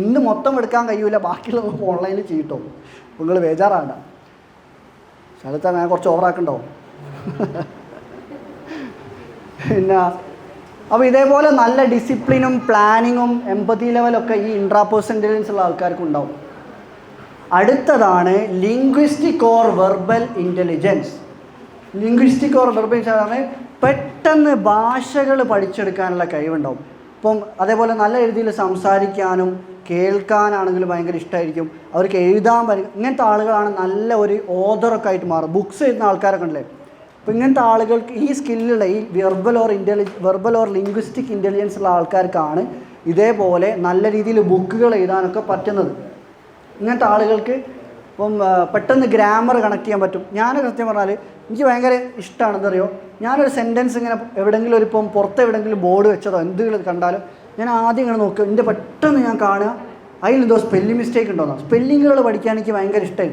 ഇന്ന് മൊത്തം എടുക്കാൻ കഴിയില്ല, ബാക്കിയുള്ള നമുക്ക് ഓൺലൈനിൽ ചെയ്യട്ടോ. നിങ്ങൾ ബേജാറാകണ്ട. സ്ഥലത്ത് ഞാൻ കുറച്ച് ഓവറാക്കണ്ടോ? പിന്നെ അപ്പോൾ ഇതേപോലെ നല്ല ഡിസിപ്ലിനും പ്ലാനിങ്ങും എംപതി ലെവലൊക്കെ ഈ ഇൻട്രാപേഴ്സണൽ ഇൻ്റലിജൻസ് ഉള്ള ആൾക്കാർക്ക് ഉണ്ടാവും. അടുത്തതാണ് linguistic or verbal intelligence. Linguistic or verbal intelligence പെട്ടെന്ന് ഭാഷകൾ പഠിച്ചെടുക്കാനുള്ള കഴിവുണ്ടാവും. ഇപ്പം അതേപോലെ നല്ല രീതിയിൽ സംസാരിക്കാനും കേൾക്കാനാണെങ്കിലും ഭയങ്കര ഇഷ്ടമായിരിക്കും. അവർക്ക് എഴുതാൻ ഇങ്ങനത്തെ ആളുകളാണ് നല്ല ഒരു ഓതറൊക്കെ ആയിട്ട് മാറും. ബുക്സ് എഴുതുന്ന ആൾക്കാരൊക്കെ ഉണ്ടല്ലേ. അപ്പോൾ ഇങ്ങനത്തെ ആളുകൾക്ക് ഈ സ്കില്ലുള്ള ഈ വെർബൽ ഓർ ലിംഗ്വിസ്റ്റിക് ഇൻ്റലിജൻസ് ഉള്ള ആൾക്കാർക്കാണ് ഇതേപോലെ നല്ല രീതിയിൽ ബുക്കുകൾ എഴുതാനൊക്കെ പറ്റുന്നത്. ഇങ്ങനത്തെ ആളുകൾക്ക് ഇപ്പം പെട്ടെന്ന് ഗ്രാമർ കണക്ട് ചെയ്യാൻ പറ്റും. ഞാൻ സത്യം പറഞ്ഞാൽ എനിക്ക് ഭയങ്കര ഇഷ്ടമാണ്. എന്തറിയോ, ഞാനൊരു സെൻറ്റൻസ് ഇങ്ങനെ എവിടെയെങ്കിലും ഇപ്പം പുറത്ത് എവിടെയെങ്കിലും ബോർഡ് വെച്ചതോ എന്തെങ്കിലും കണ്ടാലും ഞാൻ ആദ്യം ഇങ്ങനെ നോക്കും. എൻ്റെ പെട്ടെന്ന് ഞാൻ കാണുക അതിലെന്തോ സ്പെല്ലിംഗ് മിസ്റ്റേക്ക് ഉണ്ടോന്നോ. സ്പെല്ലിങ്ങുകൾ പഠിക്കാൻ എനിക്ക് ഭയങ്കര ഇഷ്ടമായി.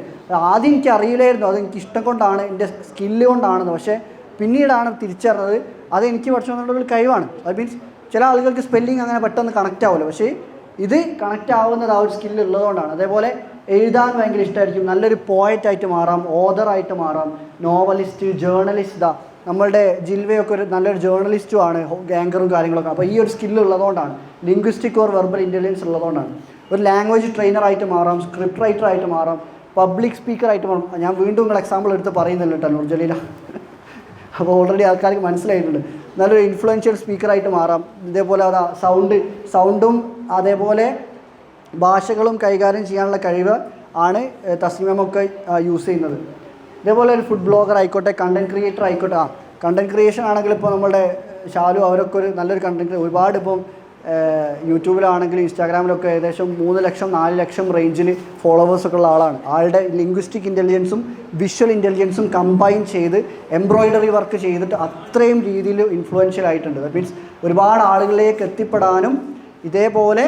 ആദ്യം എനിക്ക് അറിയില്ലായിരുന്നു, അതെനിക്ക് ഇഷ്ടം കൊണ്ടാണ്, എൻ്റെ സ്കില്ല് കൊണ്ടാണെന്ന്. പക്ഷേ പിന്നീടാണ് തിരിച്ചറിഞ്ഞത് അതെനിക്ക് പഠിച്ചുകൊണ്ടുള്ള കഴിവാണ്. അത് മീൻസ് ചില ആളുകൾക്ക് സ്പെല്ലിങ് അങ്ങനെ പെട്ടെന്ന് കണക്റ്റ് ആവില്ല, പക്ഷേ ഇത് കണക്റ്റ് ആവുന്നത് ആ ഒരു സ്കില്ല് ഉള്ളതുകൊണ്ടാണ്. അതേപോലെ എഴുതാൻ ഭയങ്കര ഇഷ്ടമായിരിക്കും. നല്ലൊരു പോയറ്റായിട്ട് മാറാം, ഓതറായിട്ട് മാറാം, നോവലിസ്റ്റ്, ജേർണലിസ്റ്റ്, നമ്മളുടെ ജിൽവയൊക്കെ ഒരു നല്ലൊരു ജേർണലിസ്റ്റും ആണ്, ആങ്കറും കാര്യങ്ങളൊക്കെ. അപ്പോൾ ഈ ഒരു സ്കില്ല് ഉള്ളതുകൊണ്ടാണ്, ലിംഗ്വിസ്റ്റിക് ഓർ വെർബൽ ഇൻ്റലിജൻസ് ഉള്ളതുകൊണ്ടാണ്. ഒരു ലാംഗ്വേജ് ട്രെയിനറായിട്ട് മാറാം, സ്ക്രിപ്റ്റ് റൈറ്ററായിട്ട് മാറാം, പബ്ലിക് സ്പീക്കറായിട്ട് മാറാം. ഞാൻ വീണ്ടും നിങ്ങൾ എക്സാമ്പിൾ എടുത്ത് പറയുന്നില്ല കേട്ടോ നൂർജലീല. അപ്പോൾ ഓൾറെഡി ആൾക്കാർക്ക് മനസ്സിലായിട്ടുണ്ട്. നല്ലൊരു ഇൻഫ്ലുവൻഷ്യൽ സ്പീക്കറായിട്ട് മാറാം. ഇതേപോലെ അത് സൗണ്ടും അതേപോലെ ഭാഷകളും കൈകാര്യം ചെയ്യാനുള്ള കഴിവ് ആണ് തസ്നിമൊക്കെ യൂസ് ചെയ്യുന്നത്. ഇതേപോലെ ഒരു ഫുഡ് ബ്ലോഗർ ആയിക്കോട്ടെ, കണ്ടൻറ് ക്രിയേറ്റർ ആയിക്കോട്ടെ. കണ്ടൻറ് ക്രിയേഷൻ ആണെങ്കിൽ ഇപ്പോൾ നമ്മുടെ ഷാലു അവരൊക്കെ ഒരു നല്ലൊരു കണ്ടൻറ്, ഒരുപാട് ഇപ്പം യൂട്യൂബിലാണെങ്കിലും ഇൻസ്റ്റാഗ്രാമിലൊക്കെ ഏകദേശം 3 ലക്ഷം 4 ലക്ഷം റേഞ്ചിൽ ഫോളോവേഴ്സൊക്കെ ഉള്ള ആളാണ്. ആളുടെ ലിംഗ്വിസ്റ്റിക് ഇൻ്റലിജൻസും വിഷ്വൽ ഇൻ്റലിജൻസും കമ്പൈൻ ചെയ്ത് എംബ്രോയിഡറി വർക്ക് ചെയ്തിട്ട് അത്രയും രീതിയിൽ ഇൻഫ്ലുവൻഷ്യൽ ആയിട്ടുണ്ട്. ദാറ്റ് മീൻസ് ഒരുപാട് ആളുകളിലേക്ക് എത്തിപ്പെടാനും ഇതേപോലെ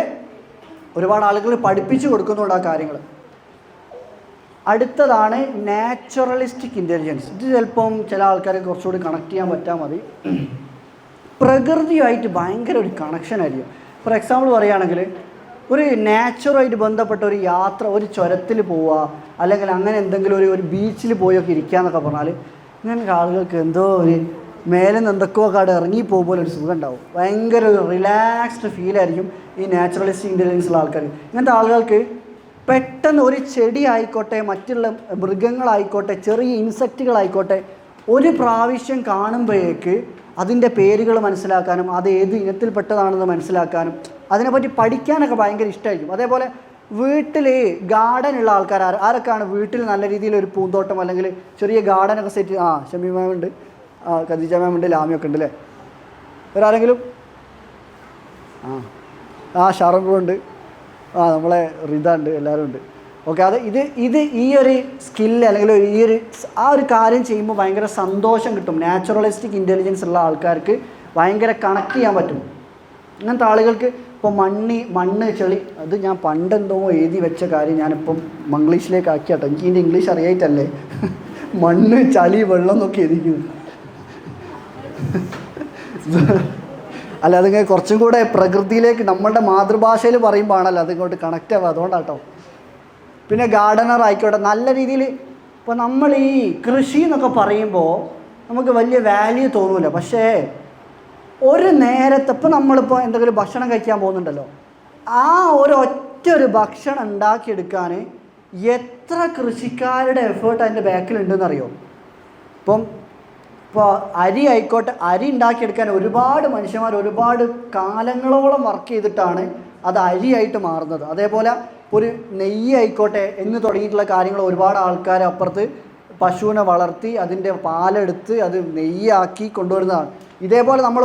ഒരുപാട് ആളുകൾ പഠിപ്പിച്ചു കൊടുക്കുന്നുണ്ട് ആ കാര്യങ്ങൾ. അടുത്തതാണ് നാച്ചുറലിസ്റ്റിക് ഇൻ്റലിജൻസ്. ഇത് ചിലപ്പം ചില ആൾക്കാർക്ക് കുറച്ചുകൂടി കണക്ട് ചെയ്യാൻ പറ്റാൽ മതി. പ്രകൃതിയുമായിട്ട് ഭയങ്കര ഒരു കണക്ഷൻ ആയിരിക്കും. ഫോർ എക്സാമ്പിൾ പറയുകയാണെങ്കിൽ ഒരു നാച്ചുറായിട്ട് ബന്ധപ്പെട്ട ഒരു യാത്ര, ഒരു ചുരത്തിൽ പോവുക, അല്ലെങ്കിൽ അങ്ങനെ എന്തെങ്കിലും ഒരു ബീച്ചിൽ പോയൊക്കെ ഇരിക്കുക എന്നൊക്കെ പറഞ്ഞാൽ ഇങ്ങനത്തെ ആളുകൾക്ക് എന്തോ ഒരു മേലെ നിന്ന് എന്തൊക്കെയോ കാട് ഇറങ്ങി പോകുമ്പോൾ ഒരു സുഖം ഉണ്ടാവും. ഭയങ്കര ഒരു റിലാക്സ്ഡ് ഫീലായിരിക്കും ഈ നാച്ചുറലിസ്റ്റിക് ഇൻ്റലിജൻസുള്ള ആൾക്കാർ. ഇങ്ങനത്തെ ആളുകൾക്ക് പെട്ടെന്ന് ഒരു ചെടി ആയിക്കോട്ടെ, മറ്റുള്ള മൃഗങ്ങളായിക്കോട്ടെ, ചെറിയ ഇൻസെക്റ്റുകളായിക്കോട്ടെ, ഒരു പ്രാവശ്യം കാണുമ്പോഴേക്ക് അതിൻ്റെ പേരുകൾ മനസ്സിലാക്കാനും അത് ഏത് ഇനത്തിൽപ്പെട്ടതാണെന്ന് മനസ്സിലാക്കാനും അതിനെപ്പറ്റി പഠിക്കാനൊക്കെ ഭയങ്കര ഇഷ്ടമായിരിക്കും. അതേപോലെ വീട്ടിൽ ഗാർഡനുള്ള ആൾക്കാർ ആരൊക്കെയാണ് വീട്ടിൽ നല്ല രീതിയിൽ ഒരു പൂന്തോട്ടം അല്ലെങ്കിൽ ചെറിയ ഗാർഡനൊക്കെ സെറ്റ്? ഷമി മാം ഉണ്ട്, ഖദീജ മാം ഉണ്ട്, ലാമിയൊക്കെ ഉണ്ട് അല്ലേ? വേറാരെങ്കിലും? ഷാറൂഖ് ഉണ്ട്, നമ്മളെ റിത ഉണ്ട്, എല്ലാവരും ഉണ്ട്. ഓക്കെ, അത് ഇത് ഈ ഒരു സ്കില്ല് അല്ലെങ്കിൽ ഈ ഒരു കാര്യം ചെയ്യുമ്പോൾ ഭയങ്കര സന്തോഷം കിട്ടും. നാച്ചുറലിസ്റ്റിക് ഇൻ്റലിജൻസ് ഉള്ള ആൾക്കാർക്ക് ഭയങ്കര കണക്ട് ചെയ്യാൻ പറ്റും. ഇങ്ങനത്തെ ആളുകൾക്ക് ഇപ്പോൾ മണ്ണ് ചെളി, അത് ഞാൻ പണ്ടെന്തോ എഴുതി വെച്ച കാര്യം ഞാനിപ്പം മംഗ്ലീഷിലേക്ക് ആക്കിയാട്ടോ. എനിക്ക് ഇതിൻ്റെ ഇംഗ്ലീഷ് അറിയായിട്ടല്ലേ. മണ്ണ് ചളി വെള്ളം എന്നൊക്കെ എഴുതിക്കുന്നു. അല്ല, അതിങ്ങനെ കുറച്ചും കൂടെ പ്രകൃതിയിലേക്ക് നമ്മളുടെ മാതൃഭാഷയിൽ പറയുമ്പോൾ ആണല്ലോ അതിങ്ങോട്ട് കണക്റ്റ് ആവുക, അതുകൊണ്ടാട്ടോ. പിന്നെ ഗാർഡനർ ആയിക്കോട്ടെ, നല്ല രീതിയിൽ ഇപ്പോൾ നമ്മൾ ഈ കൃഷി എന്നൊക്കെ പറയുമ്പോൾ നമുക്ക് വലിയ വാല്യൂ തോന്നില്ല. പക്ഷേ ഒരു നേരത്തെ ഇപ്പോൾ നമ്മളിപ്പോൾ എന്തെങ്കിലും ഭക്ഷണം കഴിക്കാൻ പോകുന്നുണ്ടല്ലോ, ആ ഒരു ഭക്ഷണം ഉണ്ടാക്കിയെടുക്കാൻ എത്ര കൃഷിക്കാരുടെ എഫേർട്ട് അതിൻ്റെ ബാക്കിലുണ്ടെന്നറിയോ? ഇപ്പോൾ അരി ആയിക്കോട്ടെ, അരി ഉണ്ടാക്കിയെടുക്കാൻ ഒരുപാട് മനുഷ്യന്മാർ ഒരുപാട് കാലങ്ങളോളം വർക്ക് ചെയ്തിട്ടാണ് അത് അരിയായിട്ട് മാറുന്നത്. അതേപോലെ ഒരു നെയ്യ് ആയിക്കോട്ടെ എന്ന് തുടങ്ങിയിട്ടുള്ള കാര്യങ്ങൾ ഒരുപാട് ആൾക്കാർ അപ്പുറത്ത് പശുവിനെ വളർത്തി അതിൻ്റെ പാലെടുത്ത് അത് നെയ്യാക്കി കൊണ്ടുവരുന്നതാണ്. ഇതേപോലെ നമ്മൾ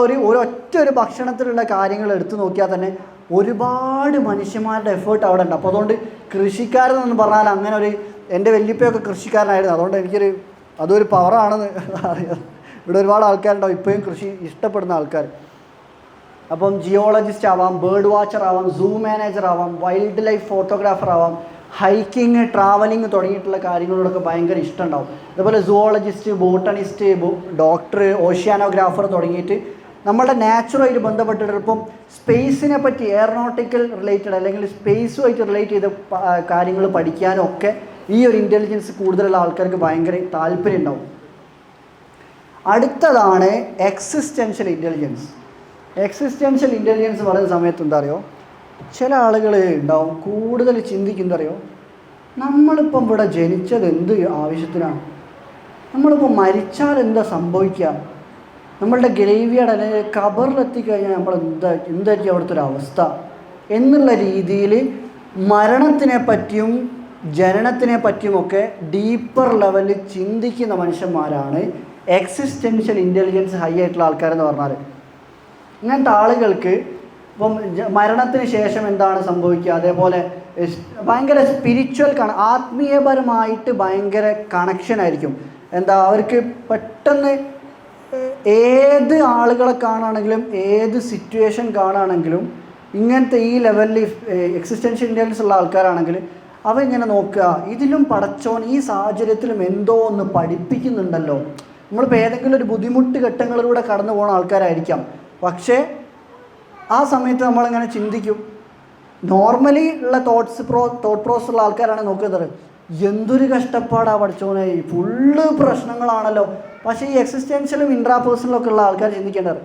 ഒരു ഭക്ഷണത്തിലുള്ള കാര്യങ്ങൾ എടുത്തു നോക്കിയാൽ തന്നെ ഒരുപാട് മനുഷ്യന്മാരുടെ എഫേർട്ട് അവിടെ ഉണ്ട്. അപ്പോൾ അതുകൊണ്ട് കൃഷിക്കാരെന്ന് പറഞ്ഞാൽ അങ്ങനെ എൻ്റെ വല്യപ്പയൊക്കെ കൃഷിക്കാരനായിരുന്നു. അതുകൊണ്ട് അതൊരു പവറാണെന്ന് അറിയാം. ഇവിടെ ഒരുപാട് ആൾക്കാരുണ്ടാവും ഇപ്പോഴും കൃഷി ഇഷ്ടപ്പെടുന്ന ആൾക്കാർ. അപ്പം ജിയോളജിസ്റ്റ് ആവാം, ബേർഡ് വാച്ചർ ആവാം, സൂ മാനേജർ ആവാം, വൈൽഡ് ലൈഫ് ഫോട്ടോഗ്രാഫർ ആവാം, ഹൈക്കിങ്, ട്രാവലിങ് തുടങ്ങിയിട്ടുള്ള കാര്യങ്ങളോടൊക്കെ ഭയങ്കര ഇഷ്ടമുണ്ടാവും. അതുപോലെ സുവോളജിസ്റ്റ്, ബോട്ടണിസ്റ്റ്, ഡോക്ടർ, ഓഷ്യാനോഗ്രാഫർ തുടങ്ങിയിട്ട് നമ്മളുടെ നാച്ചുറായിട്ട് ബന്ധപ്പെട്ടിട്ട് ഇപ്പം സ്പേസിനെ പറ്റി എയറോനോട്ടിക്കൽ റിലേറ്റഡ് അല്ലെങ്കിൽ സ്പേസുമായിട്ട് റിലേറ്റ് ചെയ്ത കാര്യങ്ങൾ പഠിക്കാനും ഒക്കെ ഈ ഒരു ഇൻ്റലിജൻസ് കൂടുതലുള്ള ആൾക്കാർക്ക് ഭയങ്കര താല്പര്യം ഉണ്ടാവും. അടുത്തതാണ് എക്സിസ്റ്റൻഷ്യൽ ഇൻ്റലിജൻസ്. എക്സിസ്റ്റൻഷ്യൽ ഇൻ്റലിജൻസ് പറയുന്ന സമയത്ത് എന്താ അറിയോ, ചില ആളുകൾ ഉണ്ടാവും കൂടുതൽ ചിന്തിക്കുന്നത് അറിയോ, നമ്മളിപ്പം ഇവിടെ ജനിച്ചത് എന്ത് ആവശ്യത്തിനാണ്, നമ്മളിപ്പോൾ മരിച്ചാൽ എന്താ സംഭവിക്കുക, നമ്മളുടെ ഗ്രേവ്യാർഡ് അല്ലെങ്കിൽ ഖബറിലെത്തിക്കഴിഞ്ഞാൽ നമ്മൾ എന്തായിരിക്കും അവിടുത്തെ ഒരു അവസ്ഥ എന്നുള്ള രീതിയിൽ മരണത്തിനെ പറ്റിയും ജനനത്തിനെ പറ്റിയുമൊക്കെ ഡീപ്പർ ലെവലിൽ ചിന്തിക്കുന്ന മനുഷ്യന്മാരാണ് എക്സിസ്റ്റൻഷ്യൽ ഇൻ്റലിജൻസ് ഹൈ ആയിട്ടുള്ള ആൾക്കാരെന്ന് പറഞ്ഞാൽ. ഇങ്ങനത്തെ ആളുകൾക്ക് ഇപ്പം മരണത്തിന് ശേഷം എന്താണ് സംഭവിക്കുക, അതേപോലെ ഭയങ്കര സ്പിരിച്വൽ ആത്മീയപരമായിട്ട് ഭയങ്കര കണക്ഷൻ ആയിരിക്കും. അവർക്ക് പെട്ടെന്ന് ഏത് ആളുകളെ കാണുകയാണെങ്കിലും ഏത് സിറ്റുവേഷൻ കാണുകയാണെങ്കിലും ഇങ്ങനത്തെ ഈ ലെവലിൽ എക്സിസ്റ്റൻഷ്യൽ ഇൻ്റലിജൻസ് ഉള്ള ആൾക്കാരാണെങ്കിൽ അവരിങ്ങനെ നോക്കുക, ഇതിലും പടച്ചോൻ ഈ സാഹചര്യത്തിലും എന്തോ ഒന്ന് പഠിപ്പിക്കുന്നുണ്ടല്ലോ. നമ്മളിപ്പോൾ ഏതെങ്കിലും ഒരു ബുദ്ധിമുട്ട് ഘട്ടങ്ങളിലൂടെ കടന്നു പോകുന്ന ആൾക്കാരായിരിക്കാം, പക്ഷേ ആ സമയത്ത് നമ്മളിങ്ങനെ ചിന്തിക്കും. നോർമലി ഉള്ള തോട്ട് പ്രോസസ് ഉള്ള ആൾക്കാരാണ് നോക്കുന്നത്, എന്തൊരു കഷ്ടപ്പാടാണ് പഠിച്ചോനെ, ഫുള്ള് പ്രശ്നങ്ങളാണല്ലോ. പക്ഷേ ഈ എക്സിസ്റ്റൻഷ്യലും ഇൻട്രാപേഴ്സണലും ഒക്കെ ഉള്ള ആൾക്കാർ ചിന്തിക്കേണ്ടത്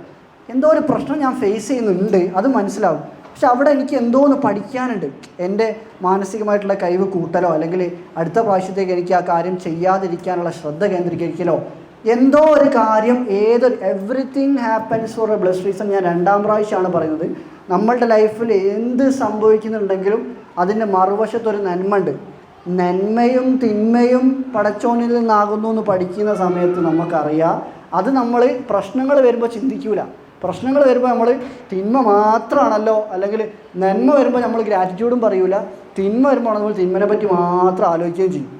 എന്തോ ഒരു പ്രശ്നം ഞാൻ ഫേസ് ചെയ്യുന്നുണ്ട്, അത് മനസ്സിലാവും. പക്ഷെ അവിടെ എനിക്ക് എന്തോ ഒന്ന് പഠിക്കാനുണ്ട്. എൻ്റെ മാനസികമായിട്ടുള്ള കഴിവ് കൂട്ടലോ അല്ലെങ്കിൽ അടുത്ത പ്രാവശ്യത്തേക്ക് എനിക്ക് ആ കാര്യം ചെയ്യാതിരിക്കാനുള്ള ശ്രദ്ധ കേന്ദ്രീകരിക്കലോ, എന്തോ ഒരു കാര്യം everything happens four A bless reason. ഞാൻ 2ാം പ്രാവശ്യമാണ് പറയുന്നത്. നമ്മളുടെ ലൈഫിൽ എന്ത് സംഭവിക്കുന്നുണ്ടെങ്കിലും അതിൻ്റെ മറുവശത്തൊരു നന്മ ഉണ്ട്. നന്മയും തിന്മയും പടച്ചോനിൽ നിന്നാകുന്നു എന്ന് പഠിക്കുന്ന സമയത്ത് നമുക്കറിയാം. അത് നമ്മൾ പ്രശ്നങ്ങൾ വരുമ്പോൾ ചിന്തിക്കൂല. പ്രശ്നങ്ങൾ വരുമ്പോൾ നമ്മൾ തിന്മ മാത്രമാണല്ലോ, അല്ലെങ്കിൽ നന്മ വരുമ്പോൾ നമ്മൾ ഗ്രാറ്റിറ്റ്യൂഡും പറയൂല, തിന്മ വരുമ്പോൾ നമ്മൾ തിന്മനെ പറ്റി മാത്രം ആലോചിക്കുകയും ചെയ്യും.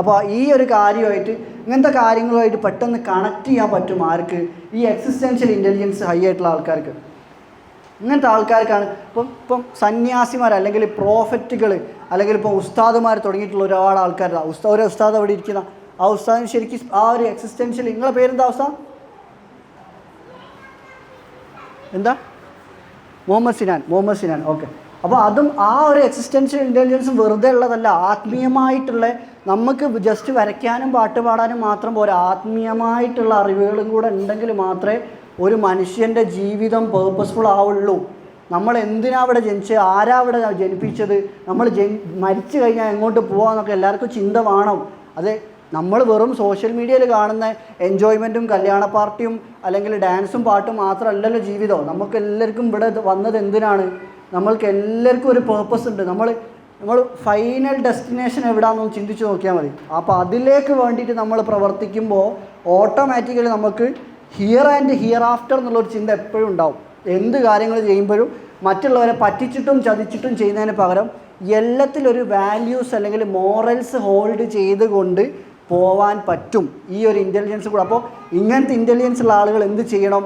അപ്പോൾ ഈ ഒരു കാര്യമായിട്ട് ഇങ്ങനത്തെ കാര്യങ്ങളുമായിട്ട് പെട്ടെന്ന് കണക്ട് ചെയ്യാൻ പറ്റും ആർക്ക്? ഈ എക്സിസ്റ്റൻഷ്യൽ ഇൻ്റലിജൻസ് ഹൈ ആയിട്ടുള്ള ആൾക്കാർക്ക്. ഇങ്ങനത്തെ ആൾക്കാർക്കാണ് ഇപ്പം സന്യാസിമാർ അല്ലെങ്കിൽ പ്രോഫറ്റുകൾ അല്ലെങ്കിൽ ഇപ്പോൾ ഉസ്താദുമാർ തുടങ്ങിയിട്ടുള്ള ഒരുപാട് ആൾക്കാർ. ഒരു ഉസ്താദ് അവിടെ ഇരിക്കുന്ന ആ ഉസ്താദിന് ശരിക്കും ആ ഒരു എക്സിസ്റ്റൻഷ്യൽ, നിങ്ങളെ പേരെന്താ ഉസ്താദ്? എന്താ? മുഹമ്മദ് സിനാൻ. ഓക്കെ. അപ്പോൾ അതും ആ ഒരു എക്സിസ്റ്റൻഷ്യൽ ഇൻ്റലിജൻസും വെറുതെ ഉള്ളതല്ല, ആത്മീയമായിട്ടുള്ള, നമുക്ക് ജസ്റ്റ് വരയ്ക്കാനും പാട്ട് പാടാനും മാത്രം പോരാ, ആത്മീയമായിട്ടുള്ള അറിവുകളും കൂടെ ഉണ്ടെങ്കിൽ മാത്രമേ ഒരു മനുഷ്യൻ്റെ ജീവിതം പേർപ്പസ്ഫുൾ ആവുള്ളൂ. നമ്മൾ എന്തിനാ അവിടെ ജനിച്ചത്, ആരാ അവിടെ ജനിപ്പിച്ചത്, നമ്മൾ മരിച്ചു കഴിഞ്ഞാൽ എങ്ങോട്ട് പോകാമെന്നൊക്കെ എല്ലാവർക്കും ചിന്ത വേണം. അത് നമ്മൾ വെറും സോഷ്യൽ മീഡിയയിൽ കാണുന്ന എൻജോയ്മെൻറ്റും കല്യാണ പാർട്ടിയും അല്ലെങ്കിൽ ഡാൻസും പാട്ടും മാത്രമല്ലല്ലോ ജീവിതം. നമുക്ക് എല്ലാവർക്കും ഇവിടെ വന്നത് എന്തിനാണ്? നമ്മൾക്ക് എല്ലാവർക്കും ഒരു പേർപ്പസ് ഉണ്ട്. നമ്മൾ ഫൈനൽ ഡെസ്റ്റിനേഷൻ എവിടെയാണെന്ന് ചിന്തിച്ച് നോക്കിയാൽ മതി. അപ്പോൾ അതിലേക്ക് വേണ്ടിയിട്ട് നമ്മൾ പ്രവർത്തിക്കുമ്പോൾ ഓട്ടോമാറ്റിക്കലി നമുക്ക് ഹിയർ ആൻഡ് ഹിയർ ആഫ്റ്റർ എന്നുള്ളൊരു ചിന്ത എപ്പോഴും ഉണ്ടാവും. എന്ത് കാര്യങ്ങൾ ചെയ്യുമ്പോഴും മറ്റുള്ളവരെ പറ്റിച്ചിട്ടും ചതിച്ചിട്ടും ചെയ്യുന്നതിന് പകരം എല്ലാത്തിലൊരു വാല്യൂസ് അല്ലെങ്കിൽ മോറൽസ് ഹോൾഡ് ചെയ്തുകൊണ്ട് പോവാൻ പറ്റും ഈ ഒരു ഇൻ്റലിജൻസ് കൂടെ. അപ്പോൾ ഇങ്ങനത്തെ ഇൻ്റലിജൻസ് ഉള്ള ആളുകൾ എന്ത് ചെയ്യണം?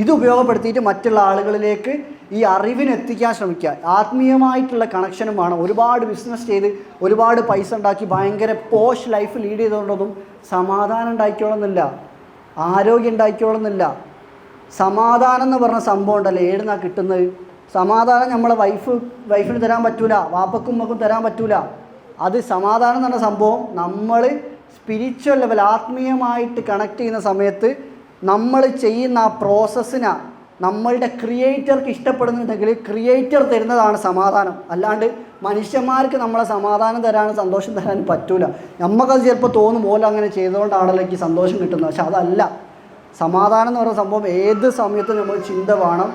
ഇത് ഉപയോഗപ്പെടുത്തിയിട്ട് മറ്റുള്ള ആളുകളിലേക്ക് ഈ അറിവിനെത്തിക്കാൻ ശ്രമിക്കുക. ആത്മീയമായിട്ടുള്ള കണക്ഷനും വേണം. ഒരുപാട് ബിസിനസ് ചെയ്ത് ഒരുപാട് പൈസ ഉണ്ടാക്കി ഭയങ്കര പോഷ് ലൈഫ് ലീഡ് ചെയ്തുകൊണ്ടൊന്നും സമാധാനം ഉണ്ടാക്കിക്കോളുന്നില്ല, ആരോഗ്യം ഉണ്ടാക്കിക്കോളുന്നില്ല. സമാധാനം എന്ന് പറഞ്ഞ സംഭവം ഉണ്ടല്ലോ, ഏടുന്നാണ് കിട്ടുന്നത്? സമാധാനം നമ്മളെ വൈഫിന് തരാൻ പറ്റൂല, വാപ്പക്കും ഉമ്മക്കും തരാൻ പറ്റൂല. അത് സമാധാനം എന്ന് പറഞ്ഞ സംഭവം നമ്മൾ സ്പിരിച്വൽ ലെവൽ ആത്മീയമായിട്ട് കണക്ട് ചെയ്യുന്ന സമയത്ത് നമ്മൾ ചെയ്യുന്ന ആ പ്രോസസ്സിനെ നമ്മളുടെ ക്രിയേറ്റർക്ക് ഇഷ്ടപ്പെടുന്നുണ്ടെങ്കിൽ ക്രിയേറ്റർ തരുന്നതാണ് സമാധാനം. അല്ലാണ്ട് മനുഷ്യന്മാർക്ക് നമ്മളെ സമാധാനം തരാനും സന്തോഷം തരാനും പറ്റൂല. നമുക്കത് ചിലപ്പോൾ തോന്നും പോലെ അങ്ങനെ ചെയ്തുകൊണ്ടാണല്ലോ എനിക്ക് സന്തോഷം കിട്ടുന്നത്. പക്ഷെ അതല്ല. സമാധാനം എന്ന് പറയുന്ന സംഭവം ഏത് സമയത്തും നമ്മൾ ചിന്ത വേണം.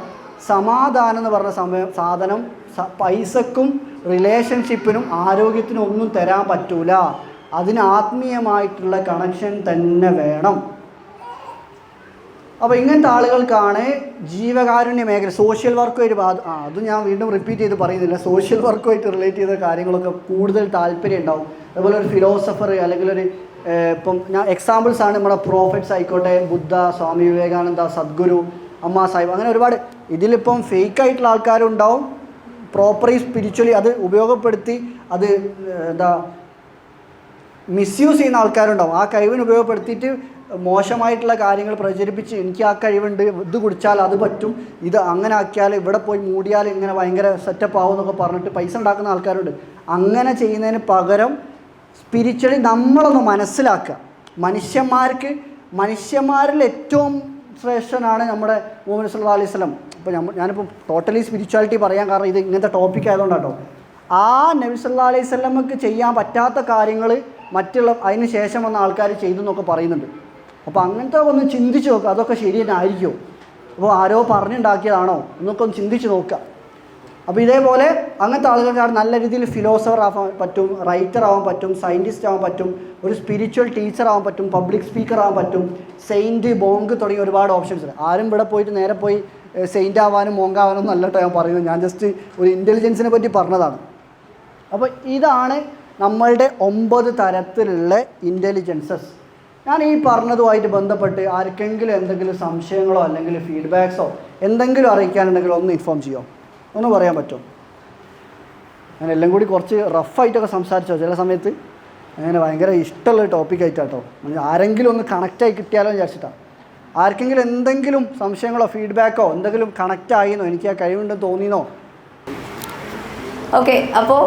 സമാധാനം എന്ന് പറഞ്ഞ സാധനം പൈസക്കും റിലേഷൻഷിപ്പിനും ആരോഗ്യത്തിനും ഒന്നും തരാൻ പറ്റൂല. അതിന് ആത്മീയമായിട്ടുള്ള കണക്ഷൻ തന്നെ വേണം. അപ്പോൾ ഇങ്ങനത്തെ ആളുകൾക്കാണ് ജീവകാരുണ്യ മേഖല, സോഷ്യൽ വർക്കുമായിട്ട് അത് ഞാൻ വീണ്ടും റിപ്പീറ്റ് ചെയ്ത് പറയുന്നില്ല, സോഷ്യൽ വർക്കുമായിട്ട് റിലേറ്റ് ചെയ്ത കാര്യങ്ങളൊക്കെ കൂടുതൽ താല്പര്യം ഉണ്ടാവും. അതുപോലെ ഒരു ഫിലോസഫർ അല്ലെങ്കിൽ ഒരു ഇപ്പം ഞാൻ എക്സാമ്പിൾസാണ് നമ്മുടെ പ്രോഫറ്റ്സ് ആയിക്കോട്ടെ, ബുദ്ധ, സ്വാമി വിവേകാനന്ദ, സദ്ഗുരു, അമ്മ സാഹിബ്, അങ്ങനെ ഒരുപാട്. ഇതിലിപ്പം ഫേക്കായിട്ടുള്ള ആൾക്കാരും ഉണ്ടാവും, പ്രോപ്പർലി സ്പിരിച്വലി അത് ഉപയോഗപ്പെടുത്തി അത് മിസ്യൂസ് ചെയ്യുന്ന ആൾക്കാരുണ്ടാവും. ആ കഴിവിന് ഉപയോഗപ്പെടുത്തിയിട്ട് മോശമായിട്ടുള്ള കാര്യങ്ങൾ പ്രചരിപ്പിച്ച് എനിക്ക് ആ കഴിവുണ്ട്, ഇത് കുടിച്ചാൽ അത് പറ്റും, ഇത് അങ്ങനെ ആക്കിയാൽ ഇവിടെ പോയി മൂടിയാൽ ഇങ്ങനെ ഭയങ്കര സെറ്റപ്പ് ആവും എന്നൊക്കെ പറഞ്ഞിട്ട് പൈസ ഉണ്ടാക്കുന്ന ആൾക്കാരുണ്ട്. അങ്ങനെ ചെയ്യുന്നതിന് പകരം സ്പിരിച്വലി നമ്മളൊന്ന് മനസ്സിലാക്കുക. മനുഷ്യന്മാരിൽ ഏറ്റവും ശ്രേഷ്ഠനാണ് നമ്മുടെ മുഹമ്മദ് സല്ലല്ലാഹു അലൈഹി വസല്ലം. ഇപ്പോൾ ഞാനിപ്പോൾ ടോട്ടലി സ്പിരിച്വാലിറ്റി പറയാൻ കാരണം ഇത് ഇങ്ങനത്തെ ടോപ്പിക് ആയതുകൊണ്ടാട്ടോ. ആ നബി സല്ലല്ലാഹു അലൈഹി വസല്ലമക്ക് ചെയ്യാൻ പറ്റാത്ത കാര്യങ്ങൾ മറ്റുള്ള അതിന് ശേഷം വന്ന ആൾക്കാർ ചെയ്തു എന്നൊക്കെ പറയുന്നുണ്ട്. അപ്പോൾ അങ്ങനത്തെ ഒന്ന് ചിന്തിച്ച് നോക്കുക, അതൊക്കെ ശരി തന്നെ ആയിരിക്കുമോ, അപ്പോൾ ആരോ പറഞ്ഞുണ്ടാക്കിയതാണോ എന്നൊക്കെ ഒന്ന് ചിന്തിച്ച് നോക്കുക. അപ്പോൾ ഇതേപോലെ അങ്ങനത്തെ ആളുകൾക്കാണ് നല്ല രീതിയിൽ ഫിലോസഫർ ആവാൻ പറ്റും, റൈറ്റർ ആവാൻ പറ്റും, സയൻറ്റിസ്റ്റ് ആവാൻ പറ്റും, ഒരു സ്പിരിച്വൽ ടീച്ചർ ആവാൻ പറ്റും, പബ്ലിക് സ്പീക്കർ ആവാൻ പറ്റും, സെയിൻറ്റ്, ബോങ്ക് തുടങ്ങിയ ഒരുപാട് ഓപ്ഷൻസ് ഉണ്ട്. ആരും ഇവിടെ പോയിട്ട് നേരെ പോയി സെയിൻ്റ് ആവാനും മോങ്കാവാനും അല്ലട്ടോ ഞാൻ പറയുന്നത്, ഞാൻ ജസ്റ്റ് ഒരു ഇൻ്റലിജൻസിനെ പറ്റി പറഞ്ഞതാണ്. അപ്പോൾ ഇതാണ് നമ്മളുടെ 9 തരത്തിലുള്ള ഇൻ്റലിജൻസസ്. ഞാൻ ഈ പറഞ്ഞതുമായിട്ട് ബന്ധപ്പെട്ട് ആർക്കെങ്കിലും എന്തെങ്കിലും സംശയങ്ങളോ അല്ലെങ്കിൽ ഫീഡ്ബാക്സോ എന്തെങ്കിലും അറിയിക്കാനുണ്ടെങ്കിൽ ഒന്ന് ഇൻഫോം ചെയ്യുമോ, ഒന്ന് പറയാൻ പറ്റുമോ? ഞാൻ എല്ലാം കൂടി കുറച്ച് റഫായിട്ടൊക്കെ സംസാരിച്ചോ ചില സമയത്ത്, അങ്ങനെ ഭയങ്കര ഇഷ്ടമുള്ള ടോപ്പിക്കായിട്ടാട്ടോ. ആരെങ്കിലും ഒന്ന് കണക്റ്റായി കിട്ടിയാലോ വിചാരിച്ചിട്ടാണ്. ആർക്കെങ്കിലും എന്തെങ്കിലും സംശയങ്ങളോ ഫീഡ്ബാക്കോ എന്തെങ്കിലും കണക്റ്റ് ആയിന്നോ, എനിക്ക് ആ കഴിവുണ്ടെന്ന് തോന്നിയെന്നോ? ഓക്കെ, അപ്പോൾ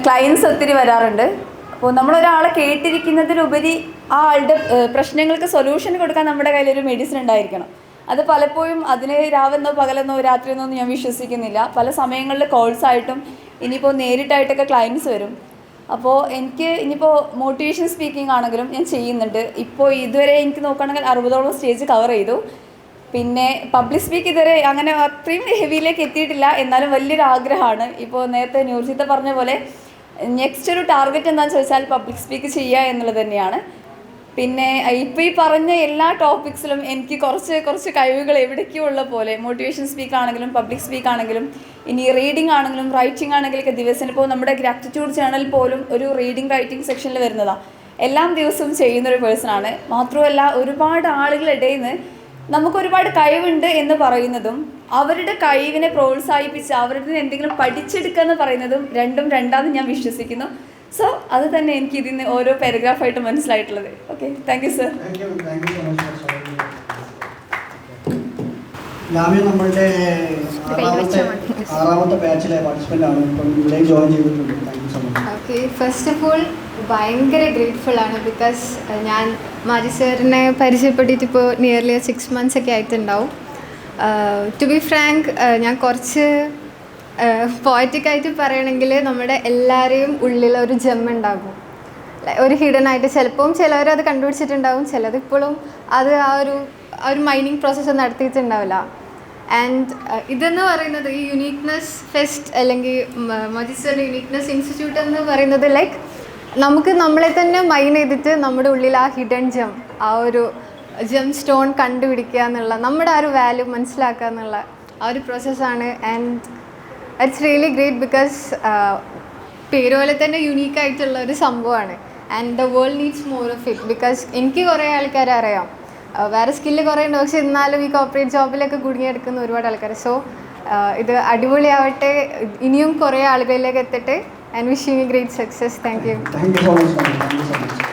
ക്ലയൻസ് ഒത്തിരി വരാറുണ്ട്. അപ്പോൾ നമ്മളൊരാളെ കേട്ടിരിക്കുന്നതിലുപരി ആ ആളുടെ പ്രശ്നങ്ങൾക്ക് സൊല്യൂഷൻ കൊടുക്കാൻ നമ്മുടെ കയ്യിലൊരു മെഡിസിൻ ഉണ്ടായിരിക്കണം. അത് പലപ്പോഴും അതിന് രാവെന്നോ പകലെന്നോ രാത്രിയെന്നോ ഒന്നും ഞാൻ വിശ്വസിക്കുന്നില്ല. പല സമയങ്ങളിൽ കോൾസായിട്ടും ഇനിയിപ്പോൾ നേരിട്ടായിട്ടൊക്കെ ക്ലയൻസ് വരും. അപ്പോൾ എനിക്ക് ഇനിയിപ്പോൾ മോട്ടിവേഷൻ സ്പീക്കിംഗ് ആണെങ്കിലും ഞാൻ ചെയ്യുന്നുണ്ട്. ഇപ്പോൾ ഇതുവരെ എനിക്ക് നോക്കുകയാണെങ്കിൽ 60ഓളം സ്റ്റേജ് കവർ ചെയ്തു. പിന്നെ പബ്ലിക് സ്പീക്ക് ഇതുവരെ അങ്ങനെ അത്രയും ഹെവിയിലേക്ക് എത്തിയിട്ടില്ല. എന്നാലും വലിയൊരു ആഗ്രഹമാണ്. ഇപ്പോൾ നേരത്തെ ന്യൂർജിത്ത പറഞ്ഞ പോലെ നെക്സ്റ്റ് ഒരു ടാർഗറ്റ് എന്താണെന്ന് ചോദിച്ചാൽ പബ്ലിക് സ്പീക്ക് ചെയ്യുക എന്നുള്ളത് തന്നെയാണ്. പിന്നെ ഇപ്പോൾ ഈ പറഞ്ഞ എല്ലാ ടോപ്പിക്സിലും എനിക്ക് കുറച്ച് കഴിവുകൾ എവിടേക്കോ ഉള്ള പോലെ, മോട്ടിവേഷൻ സ്പീക്ക് ആണെങ്കിലും പബ്ലിക് സ്പീക്ക് ആണെങ്കിലും ഇനി റീഡിംഗ് ആണെങ്കിലും റൈറ്റിംഗ് ആണെങ്കിലൊക്കെ ദിവസം ഇപ്പോൾ നമ്മുടെ ഗ്രാറ്റിറ്റ്യൂഡ് ചാനൽ പോലും ഒരു റീഡിംഗ് റൈറ്റിംഗ് സെക്ഷനിൽ വരുന്നതാണ്. എല്ലാം ദിവസവും ചെയ്യുന്നൊരു പേഴ്സണാണ്. മാത്രമല്ല ഒരുപാട് ആളുകളുടെ ഇടയിൽ നിന്ന് നമുക്കൊരുപാട് കഴിവുണ്ട് എന്ന് പറയുന്നതും അവരുടെ കഴിവിനെ പ്രോത്സാഹിപ്പിച്ച് അവരുടെ നിന്ന് എന്തെങ്കിലും പഠിച്ചെടുക്കുക എന്ന് പറയുന്നതും രണ്ടാമെന്ന് ഞാൻ വിശ്വസിക്കുന്നു. സോ അത് തന്നെ എനിക്ക് ഇതിന് ഓരോ പാരഗ്രാഫായിട്ട് മനസ്സിലായിട്ടുള്ളത്. Okay, thank you sir. നമ്മളുടെ 6ാമത്തെ ബാച്ചിലെ പാർട്ടിസിപ്പൻ്റ് ആണ്. ഇപ്പം ഇവിടെ ജോയിൻ ചെയ്തിട്ടുണ്ട്. Thank you so much. Okay, first of all ഭയങ്കര ഗ്രേറ്റ്ഫുൾ ആണ്. ബിക്കോസ് ഞാൻ മാജി സാറിനെ പരിചയപ്പെട്ടിട്ട് ഇപ്പോൾ നിയർലി 6 months ഒക്കെ ആയിട്ടുണ്ടാവും. ടു ബി ഫ്രാങ്ക്, ഞാൻ കുറച്ച് പോയറ്റിക്കായിട്ട് പറയണമെങ്കിൽ നമ്മുടെ എല്ലാവരെയും ഉള്ളിലൊരു ജെം ഉണ്ടാകും, ഒരു ഹിഡൻ ആയിട്ട്. ചിലപ്പം ചിലവരത് കണ്ടുപിടിച്ചിട്ടുണ്ടാവും, ചിലതിപ്പോഴും അത് ആ ഒരു മൈനിങ് പ്രോസസ്സ് നടത്തിയിട്ടുണ്ടാവില്ല. ആൻഡ് ഇതെന്ന് പറയുന്നത് ഈ യുണീക്നെസ് ഫെസ്റ്റ് അല്ലെങ്കിൽ മജിസ്റ്റർ യുണീക്നെസ് ഇൻസ്റ്റിറ്റ്യൂട്ട് എന്ന് പറയുന്നത് ലൈക്ക് നമുക്ക് നമ്മളെ തന്നെ മൈൻ ചെയ്തിട്ട് നമ്മുടെ ഉള്ളിൽ ആ ഹിഡൻ ജെം, ആ ഒരു ജെം സ്റ്റോൺ കണ്ടുപിടിക്കുക എന്നുള്ള, നമ്മുടെ ആ ഒരു വാല്യൂ മനസ്സിലാക്കുക എന്നുള്ള ആ ഒരു പ്രോസസ്സാണ്. And it's really great because പേര് പോലെ തന്നെ യുണീക്കായിട്ടുള്ള ഒരു സംഭവമാണ്. And the world needs more of it. Because എനിക്ക് കുറേ ആൾക്കാരെ അറിയാം, വേറെ സ്കില്ല് കുറേ ഉണ്ട്, പക്ഷെ എന്നാലും ഈ കോർപ്പറേറ്റ് ജോബിലൊക്കെ കുടുങ്ങിയെടുക്കുന്ന ഒരുപാട് ആൾക്കാർ. സോ ഇത് അടിപൊളിയാവട്ടെ, ഇനിയും കുറേ ആളുകളിലേക്ക് എത്തട്ടെ. And wishing you great success. Thank you. Thank you so much.